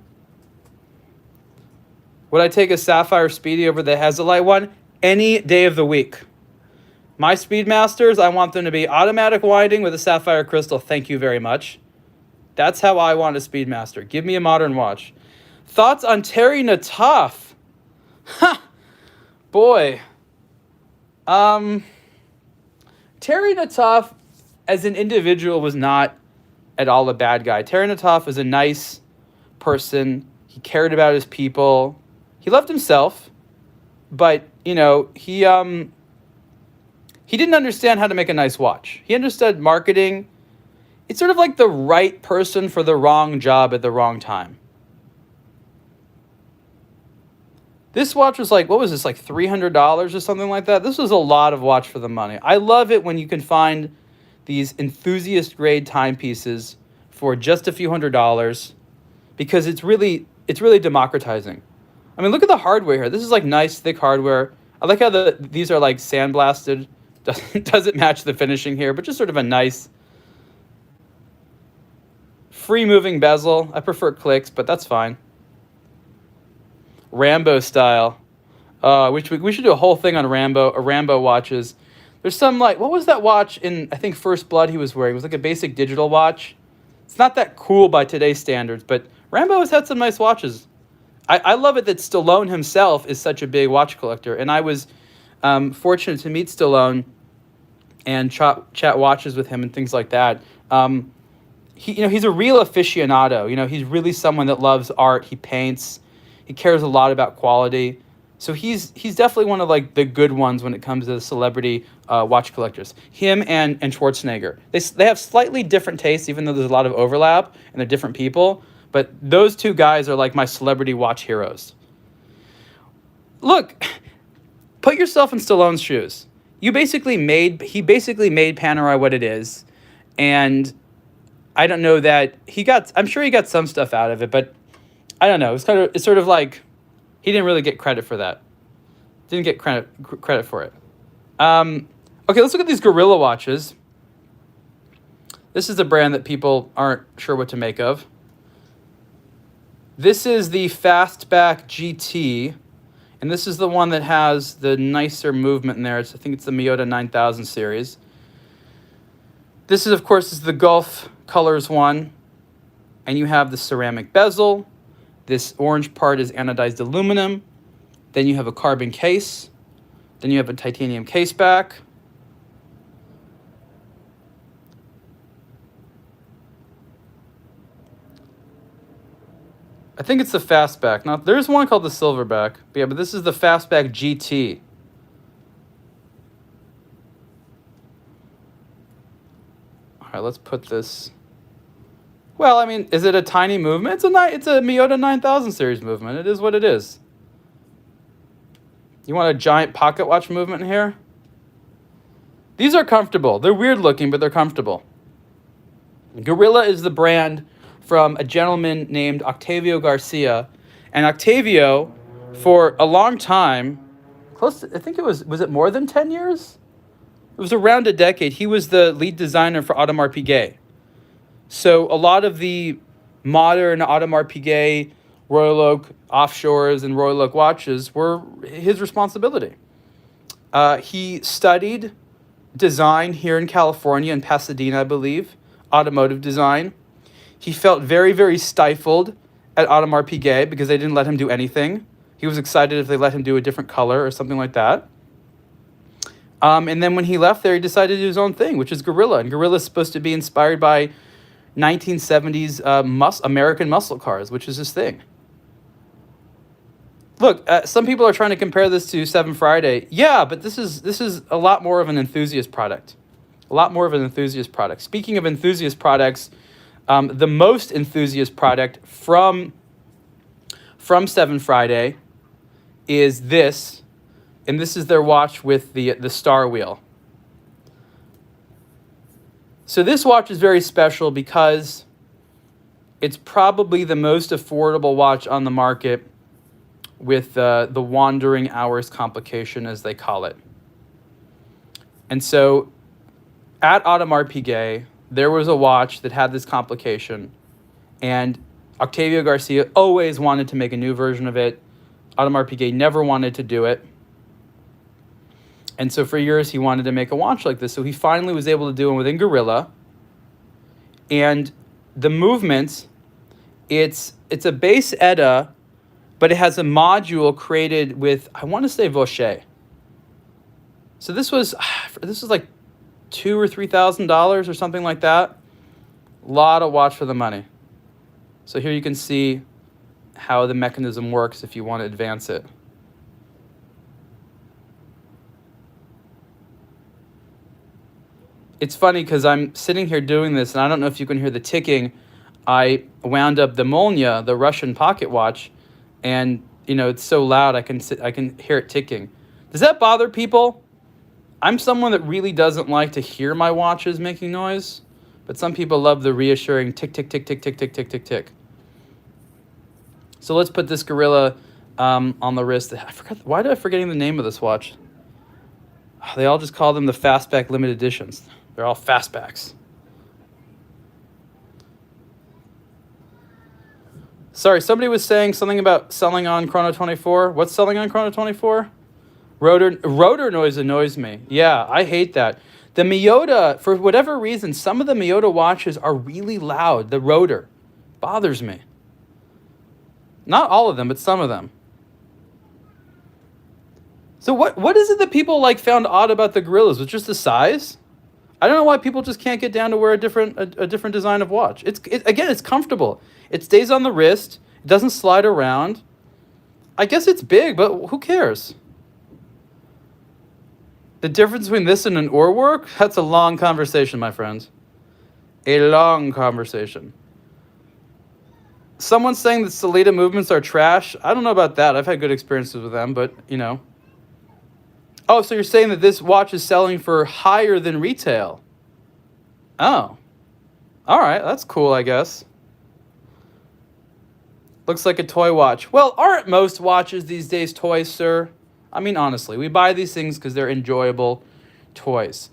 Would I take a Sapphire Speedy over the Hezolite one? Any day of the week. My Speedmasters, I want them to be automatic winding with a sapphire crystal. Thank you very much. That's how I want a Speedmaster. Give me a modern watch. Thoughts on Terry Nataf? Ha! Boy. Terry Nataf, as an individual, was not at all a bad guy. Terry Nataf was a nice person. He cared about his people. He loved himself. But, he didn't understand how to make a nice watch. He understood marketing. It's sort of like the right person for the wrong job at the wrong time. This watch was like, what was this, like $300 or something like that? This was a lot of watch for the money. I love it when you can find these enthusiast grade timepieces for just a few $100s because it's really democratizing. I mean, look at the hardware here. This is like nice, thick hardware. I like how these are like sandblasted. Doesn't match the finishing here, but just sort of a nice free moving bezel. I prefer clicks, but that's fine. Rambo style. We should do a whole thing on Rambo watches. There's some like, what was that watch in, I think, First Blood he was wearing? It was like a basic digital watch. It's not that cool by today's standards, but Rambo has had some nice watches. I love it that Stallone himself is such a big watch collector, and I was fortunate to meet Stallone and chat watches with him and things like that. He's a real aficionado. He's really someone that loves art. He paints. He cares a lot about quality. So he's definitely one of like the good ones when it comes to celebrity watch collectors. Him and Schwarzenegger. They have slightly different tastes, even though there's a lot of overlap and they're different people. But those two guys are like my celebrity watch heroes. Look, put yourself in Stallone's shoes. He basically made Panerai what it is, and I don't know that I'm sure he got some stuff out of it, but I don't know. It's sort of like he didn't really get credit for that. Didn't get credit for it. Okay, let's look at these Gorilla watches. This is a brand that people aren't sure what to make of. This is the Fastback GT, and this is the one that has the nicer movement in there. I think it's the Miyota 9000 series. This is, of course, the Gulf Colors one, and you have the ceramic bezel. This orange part is anodized aluminum. Then you have a carbon case. Then you have a titanium case back. I think it's the Fastback. Now, there's one called the Silverback. But yeah, but this is the Fastback GT. All right, let's put this. Well, I mean, is it a tiny movement? It's a Miyota 9000 series movement. It is what it is. You want a giant pocket watch movement in here? These are comfortable. They're weird looking, but they're comfortable. Gorilla is the brand from a gentleman named Octavio Garcia. And Octavio, for a long time, I think it was it more than 10 years? It was around a decade. He was the lead designer for Audemars Piguet. So a lot of the modern Audemars Piguet, Royal Oak offshores, and Royal Oak watches were his responsibility. He studied design here in California, in Pasadena, I believe, automotive design. He felt very, very stifled at Audemars Piguet because they didn't let him do anything. He was excited if they let him do a different color or something like that. And then when he left there, he decided to do his own thing, which is Gorilla. And Gorilla is supposed to be inspired by 1970s American muscle cars, which is his thing. Look, some people are trying to compare this to Seven Friday. Yeah, but this is a lot more of an enthusiast product. A lot more of an enthusiast product. Speaking of enthusiast products, the most enthusiast product from Seven Friday is this, and this is their watch with the star wheel. So this watch is very special because it's probably the most affordable watch on the market with the wandering hours complication, as they call it. And so at Audemars Piguet, there was a watch that had this complication, and Octavio Garcia always wanted to make a new version of it. Audemars Piguet never wanted to do it. And so for years, he wanted to make a watch like this. So he finally was able to do one within Gorilla. And the movements, it's a base ETA, but it has a module created with, I want to say, Vaucher. So this was like $2,000 or $3,000 or something like that. A lot of watch for the money. So here you can see how the mechanism works if you want to advance it. It's funny because I'm sitting here doing this, and I don't know if you can hear the ticking. I wound up the Molnya, the Russian pocket watch, and it's so loud I can hear it ticking. Does that bother people? I'm someone that really doesn't like to hear my watches making noise, but some people love the reassuring tick, tick, tick, tick, tick, tick, tick, tick, tick. So let's put this Gorilla on the wrist. Why did I forgetting the name of this watch? They all just call them the Fastback limited editions. They're all Fastbacks. Sorry, somebody was saying something about selling on Chrono 24. What's selling on Chrono 24? Rotor noise annoys me. Yeah, I hate that. The Miyota, for whatever reason, some of the Miyota watches are really loud. The rotor bothers me. Not all of them, but some of them. So what is it that people found odd about the Gorillas? Was it just the size? I don't know why people just can't get down to wear a different design of watch. It's comfortable. It stays on the wrist. It doesn't slide around. I guess it's big, but who cares? The difference between this and an oar work? That's a long conversation, my friends. A long conversation. Someone's saying that Sellita movements are trash. I don't know about that. I've had good experiences with them, but, you know. Oh, so you're saying that this watch is selling for higher than retail? Oh. All right, that's cool, I guess. Looks like a toy watch. Well, aren't most watches these days toys, sir? I mean, honestly, we buy these things because they're enjoyable toys.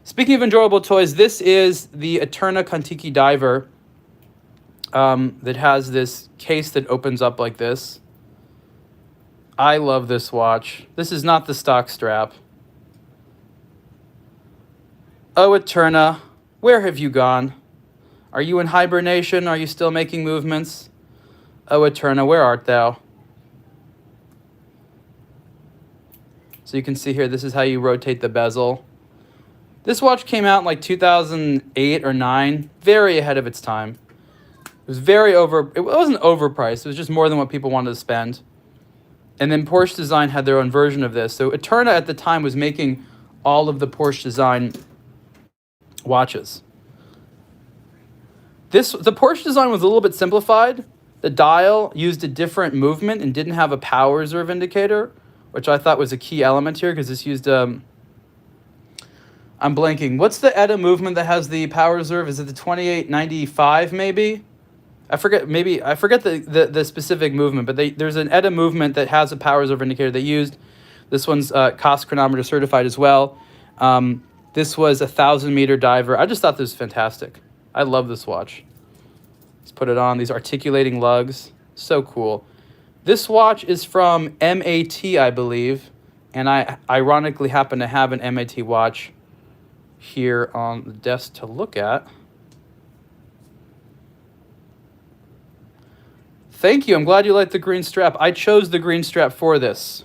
Speaking of enjoyable toys, this is the Eterna Kontiki Diver that has this case that opens up like this. I love this watch. This is not the stock strap. Oh, Eterna, where have you gone? Are you in hibernation? Are you still making movements? Oh, Eterna, where art thou? So you can see here, this is how you rotate the bezel. This watch came out in like 2008 or 9, very ahead of its time. It was it wasn't overpriced, it was just more than what people wanted to spend. And then Porsche Design had their own version of this. So Eterna at the time was making all of the Porsche Design watches. The Porsche Design was a little bit simplified. The dial used a different movement and didn't have a power reserve indicator, which I thought was a key element here because this used I'm blanking. What's the ETA movement that has the power reserve? Is it the 2895 maybe? I forget the specific movement, but there's an ETA movement that has a power reserve indicator they used. This one's cost chronometer certified as well. This was a 1,000-meter diver. I just thought this was fantastic. I love this watch. Let's put it on. These articulating lugs. So cool. This watch is from MAT, I believe, and I ironically happen to have an MAT watch here on the desk to look at. Thank you. I'm glad you like the green strap. I chose the green strap for this.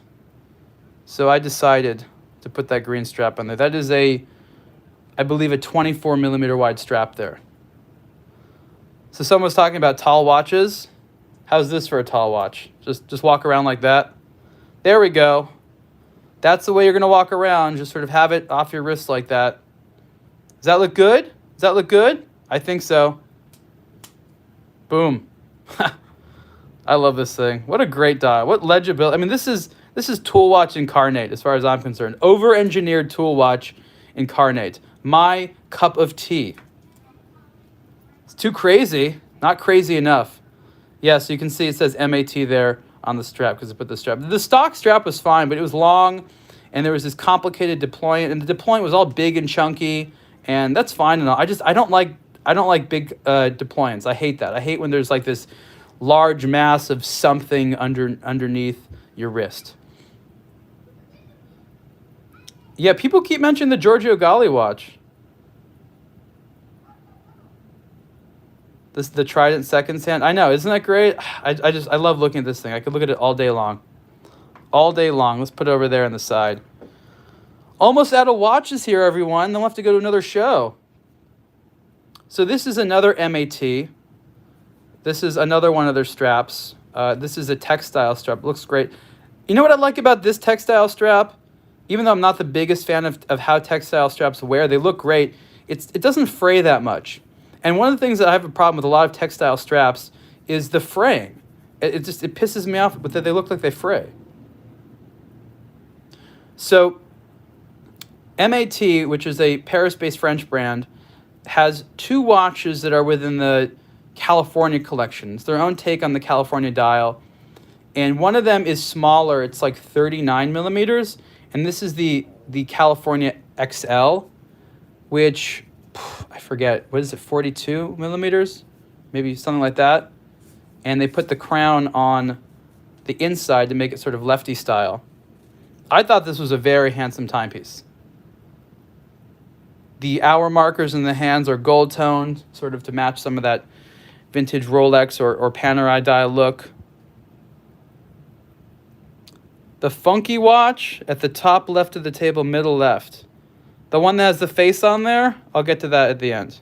So I decided to put that green strap on there. That is I believe, a 24 millimeter wide strap there. So someone was talking about tall watches. How's this for a tall watch? Just walk around like that. There we go. That's the way you're going to walk around. Just sort of have it off your wrist like that. Does that look good? Does that look good? I think so. Boom. I love this thing. What a great dial. What legibility. I mean, this is tool watch incarnate as far as I'm concerned. Over-engineered tool watch incarnate. My cup of tea. It's too crazy. Not crazy enough. Yeah, so you can see it says MAT there on the strap because I put the strap. The stock strap was fine, but it was long, and there was this complicated deployment, and the deployment was all big and chunky, and that's fine and all. I don't like big deployments. I hate that. I hate when there's like this large mass of something underneath your wrist. Yeah, people keep mentioning the Giorgio Galli watch. The Trident second hand. I know, isn't that great? I love looking at this thing. I could look at it all day long. All day long. Let's put it over there on the side. Almost out of watches here, everyone. Then we'll have to go to another show. So this is another MAT. This is another one of their straps. This is a textile strap. It looks great. You know what I like about this textile strap? Even though I'm not the biggest fan of how textile straps wear, they look great. It doesn't fray that much. And one of the things that I have a problem with a lot of textile straps is the fraying. It pisses me off that they look like they fray. So MAT, which is a Paris-based French brand, has two watches that are within the California collection. It's their own take on the California dial. And one of them is smaller. It's like 39 millimeters. And this is the California XL, which I forget, what is it, 42 millimeters? Maybe something like that. And they put the crown on the inside to make it sort of lefty style. I thought this was a very handsome timepiece. The hour markers in the hands are gold toned, sort of to match some of that vintage Rolex or Panerai dial look. The funky watch at the top left of the table, middle left. The one that has the face on there, I'll get to that at the end.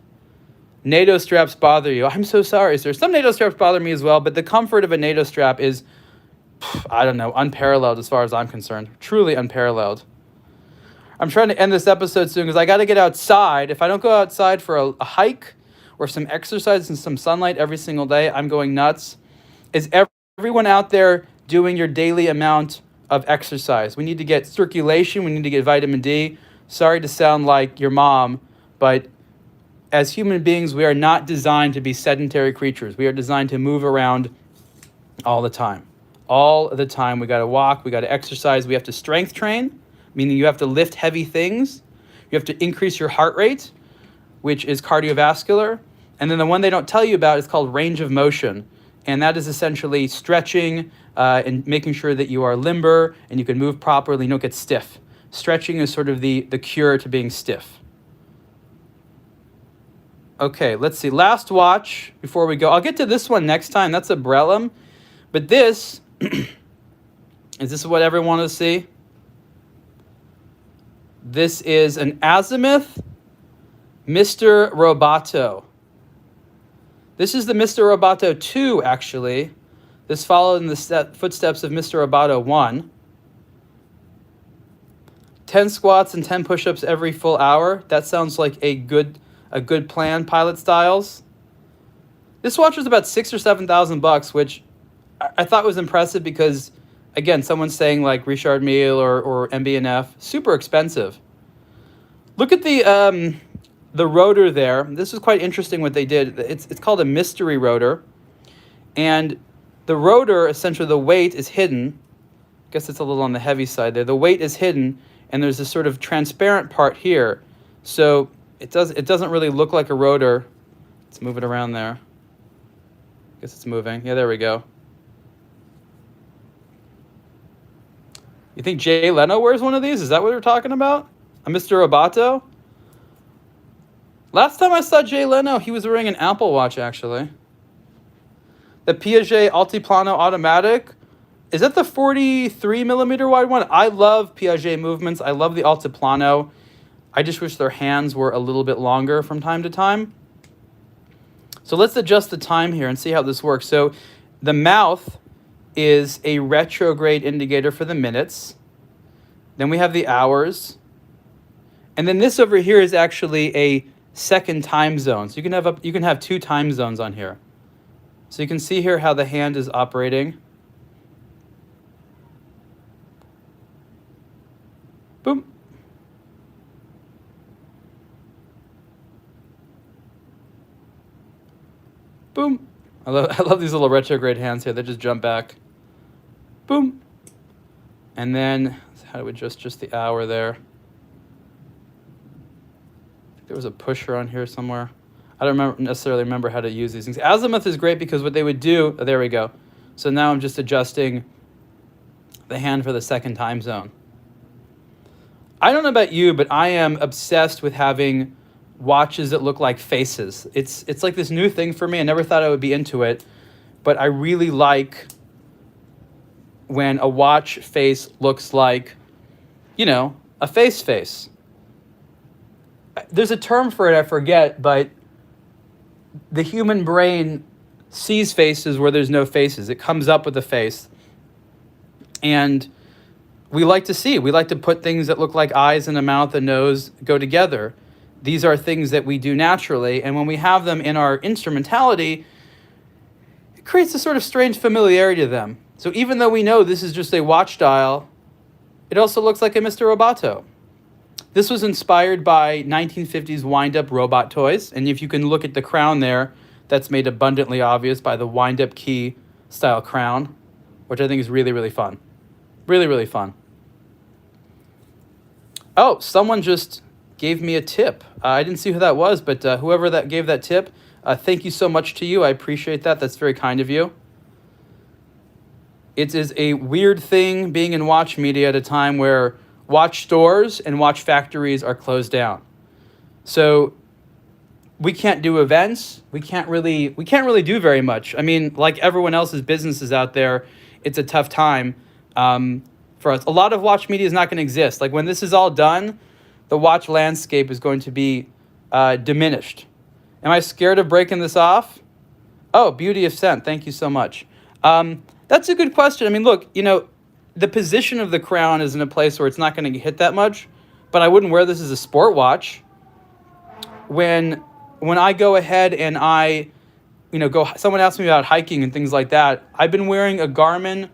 NATO straps bother you. I'm so sorry, sir. Some NATO straps bother me as well, but the comfort of a NATO strap is I don't know, unparalleled as far as I'm concerned. Truly unparalleled. I'm trying to end this episode soon because I got to get outside. If I don't go outside for a hike or some exercise and some sunlight every single day, I'm going nuts. Is everyone out there doing your daily amount of exercise? We need to get circulation. We need to get vitamin D. Sorry to sound like your mom, but as human beings, we are not designed to be sedentary creatures. We are designed to move around all the time. All the time. We got to walk. We got to exercise. We have to strength train, meaning you have to lift heavy things. You have to increase your heart rate, which is cardiovascular. And then the one they don't tell you about is called range of motion. And that is essentially stretching and making sure that you are limber and you can move properly and you don't get stiff. Stretching is sort of the cure to being stiff. Okay, let's see. Last watch before we go. I'll get to this one next time. That's a Brellum. But this, is this what everyone wants to see? This is an Azimuth Mr. Roboto. This is the Mr. Roboto 2, actually. This followed in the footsteps of Mr. Roboto 1. 10 squats and 10 push-ups every full hour. That sounds like a good plan, Pilot Styles. This watch was about $6,000 or $7,000, which I thought was impressive because, again, someone's saying like Richard Mille or MB&F, super expensive. Look at the rotor there. This is quite interesting what they did. It's called a mystery rotor, and the rotor, essentially the weight is hidden. I guess it's a little on the heavy side there. The weight is hidden, and there's this sort of transparent part here. So it doesn't really look like a rotor. Let's move it around there. I guess it's moving. Yeah, there we go. You think Jay Leno wears one of these? Is that what we're talking about? A Mr. Roboto? Last time I saw Jay Leno, he was wearing an Apple Watch, actually. The Piaget Altiplano Automatic. Is that the 43 millimeter wide one? I love Piaget movements. I love the Altiplano. I just wish their hands were a little bit longer from time to time. So let's adjust the time here and see how this works. So the mouth is a retrograde indicator for the minutes. Then we have the hours. And then this over here is actually a second time zone. So you can have two time zones on here. So you can see here how the hand is operating. Boom. Boom. I love these little retrograde hands here. They just jump back. Boom. And then, how do we just the hour there? I think there was a pusher on here somewhere. I don't necessarily remember how to use these things. Azimuth is great because what they would do, there we go. So now I'm just adjusting the hand for the second time zone. I don't know about you, but I am obsessed with having watches that look like faces. It's like this new thing for me. I never thought I would be into it, but I really like when a watch face looks like, you know, a face. There's a term for it, I forget, but the human brain sees faces where there's no faces. It comes up with a face. And we like to put things that look like eyes and a mouth and nose go together. These are things that we do naturally, and when we have them in our instrumentality, it creates a sort of strange familiarity to them. So even though we know this is just a watch dial, it also looks like a Mr. Roboto. This was inspired by 1950s wind-up robot toys, and if you can look at the crown there, that's made abundantly obvious by the wind-up key style crown, which I think is really, really fun. Really, really fun. Oh, someone just gave me a tip. I didn't see who that was, but whoever that gave that tip, thank you so much to you. I appreciate that. That's very kind of you. It is a weird thing being in watch media at a time where watch stores and watch factories are closed down. So we can't do events. We can't really do very much. I mean, like everyone else's businesses out there, it's a tough time for us. A lot of watch media is not going to exist. Like when this is all done, the watch landscape is going to be diminished. Am I scared of breaking this off? Oh, Beauty of Scent. Thank you so much. That's a good question. I mean, look, the position of the crown is in a place where it's not going to get hit that much, but I wouldn't wear this as a sport watch. When I go ahead and someone asked me about hiking and things like that. I've been wearing a Garmin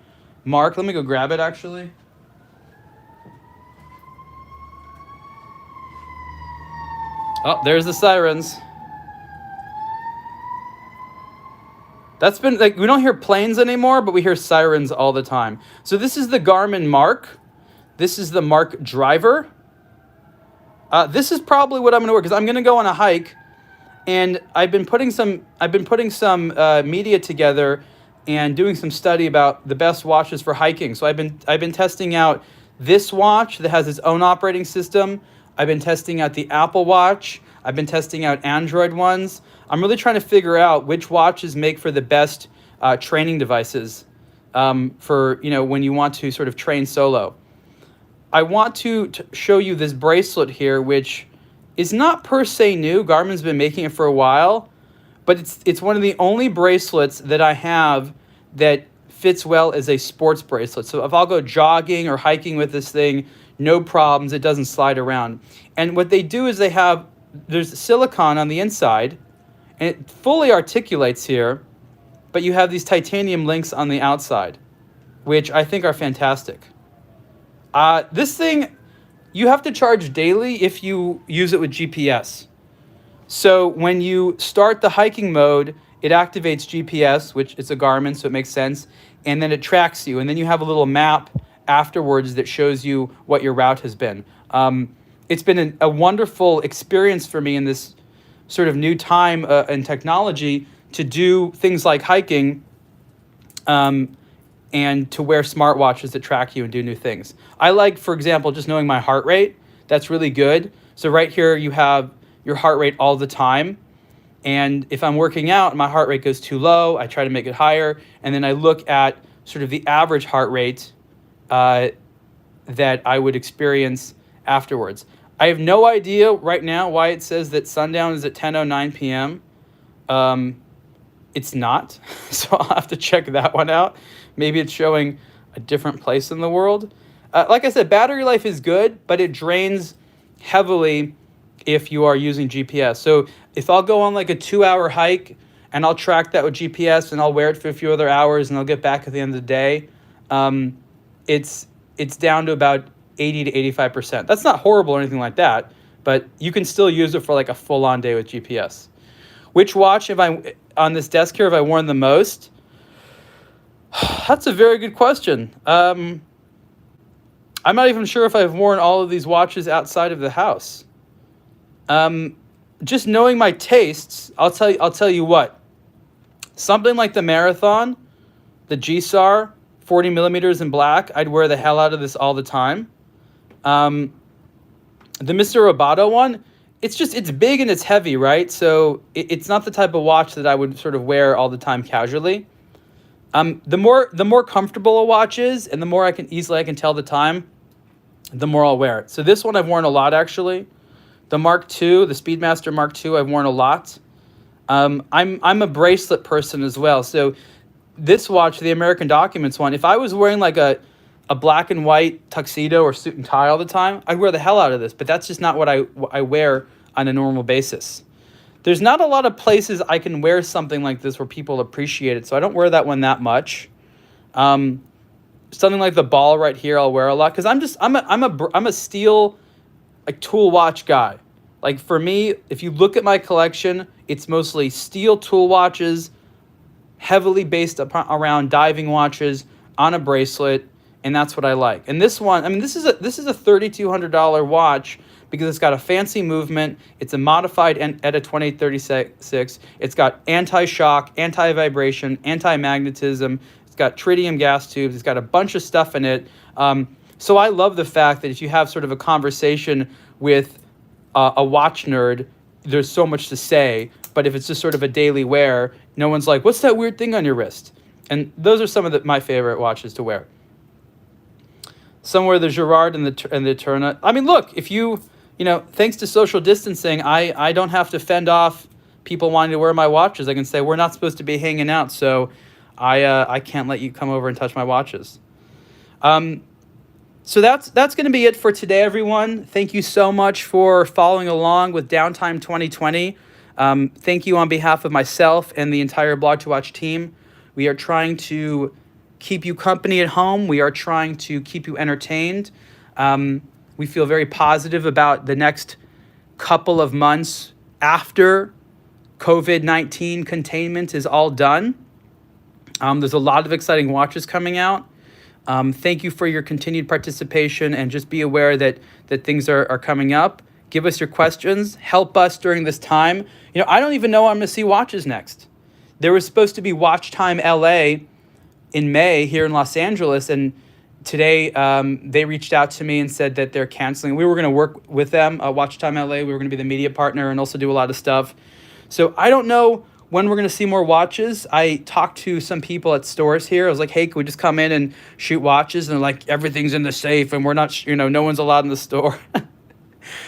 Mark. Let me go grab it, actually. Oh, there's the sirens. That's been, like, we don't hear planes anymore, but we hear sirens all the time. So this is the Garmin Mark. This is the Mark Driver. This is probably what I'm going to wear, because I'm going to go on a hike, and I've been putting some media together and doing some study about the best watches for hiking. So I've been testing out this watch that has its own operating system. I've been testing out the Apple Watch. I've been testing out Android ones. I'm really trying to figure out which watches make for the best training devices for when you want to sort of train solo. I want to show you this bracelet here, which is not per se new. Garmin's been making it for a while, but it's one of the only bracelets that I have that fits well as a sports bracelet. So if I'll go jogging or hiking with this thing, no problems. It doesn't slide around. And what they do is there's silicone on the inside, and it fully articulates here, but you have these titanium links on the outside, which I think are fantastic. This thing, you have to charge daily if you use it with GPS. So when you start the hiking mode, it activates GPS, which is a Garmin, so it makes sense, and then it tracks you, and then you have a little map afterwards that shows you what your route has been. It's been a wonderful experience for me in this sort of new time and technology to do things like hiking and to wear smartwatches that track you and do new things. I like, for example, just knowing my heart rate. That's really good. So right here you have your heart rate all the time. And if I'm working out and my heart rate goes too low, I try to make it higher. And then I look at sort of the average heart rate that I would experience afterwards. I have no idea right now why it says that sundown is at 10:09 p.m. It's not, so I'll have to check that one out. Maybe it's showing a different place in the world. Like I said, battery life is good, but it drains heavily if you are using GPS. So if I'll go on like a 2-hour hike and I'll track that with GPS and I'll wear it for a few other hours and I'll get back at the end of the day, it's down to about 80 to 85%. That's not horrible or anything like that, but you can still use it for like a full-on day with GPS. Which watch on this desk here have I worn the most? That's a very good question. I'm not even sure if I've worn all of these watches outside of the house. Just knowing my tastes, I'll tell you what. Something like the Marathon, the G-SAR, 40 millimeters in black, I'd wear the hell out of this all the time. The Mr. Roboto one, it's big and it's heavy, right? So it's not the type of watch that I would sort of wear all the time casually. The more comfortable a watch is, and the more I can tell the time, the more I'll wear it. So this one I've worn a lot, actually. The Mark II, the Speedmaster Mark II, I've worn a lot. I'm a bracelet person as well. So this watch, the American Documents one, if I was wearing like a black and white tuxedo or suit and tie all the time, I'd wear the hell out of this. But that's just not what I wear on a normal basis. There's not a lot of places I can wear something like this where people appreciate it, so I don't wear that one that much. Something like the ball right here, I'll wear a lot because I'm a steel like tool watch guy. Like for me, if you look at my collection, it's mostly steel tool watches, heavily based around diving watches on a bracelet, and that's what I like. And this one, I mean, this is a $3,200 watch because it's got a fancy movement. It's a modified ETA 2836. It's got anti-shock, anti-vibration, anti-magnetism. It's got tritium gas tubes. It's got a bunch of stuff in it. So I love the fact that if you have sort of a conversation with a watch nerd, there's so much to say. But if it's just sort of a daily wear, no one's like, what's that weird thing on your wrist? And those are some of my favorite watches to wear. Somewhere the Girard and the Eterna. I mean, look, if thanks to social distancing, I don't have to fend off people wanting to wear my watches. I can say we're not supposed to be hanging out, so I can't let you come over and touch my watches. So that's going to be it for today, everyone. Thank you so much for following along with Downtime 2020. Thank you on behalf of myself and the entire aBlogtoWatch team. We are trying to keep you company at home. We are trying to keep you entertained. We feel very positive about the next couple of months after COVID-19 containment is all done. There's a lot of exciting watches coming out. Thank you for your continued participation, and just be aware that things are coming up. Give us your questions. Help us during this time. I don't even know I'm going to see watches next. There was supposed to be Watch Time LA in May here in Los Angeles, and today they reached out to me and said that they're canceling. We were going to work with them, Watch Time LA. We were going to be the media partner and also do a lot of stuff. So I don't know when we're going to see more watches. I talked to some people at stores here. I was like, hey, can we just come in and shoot watches? And they're like, everything's in the safe and we're not, no one's allowed in the store.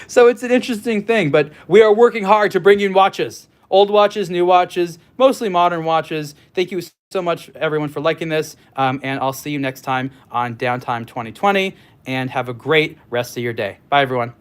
So it's an interesting thing, but we are working hard to bring you watches. Old watches, new watches, mostly modern watches. Thank you so much, everyone, for liking this. And I'll see you next time on Downtime 2020. And have a great rest of your day. Bye, everyone.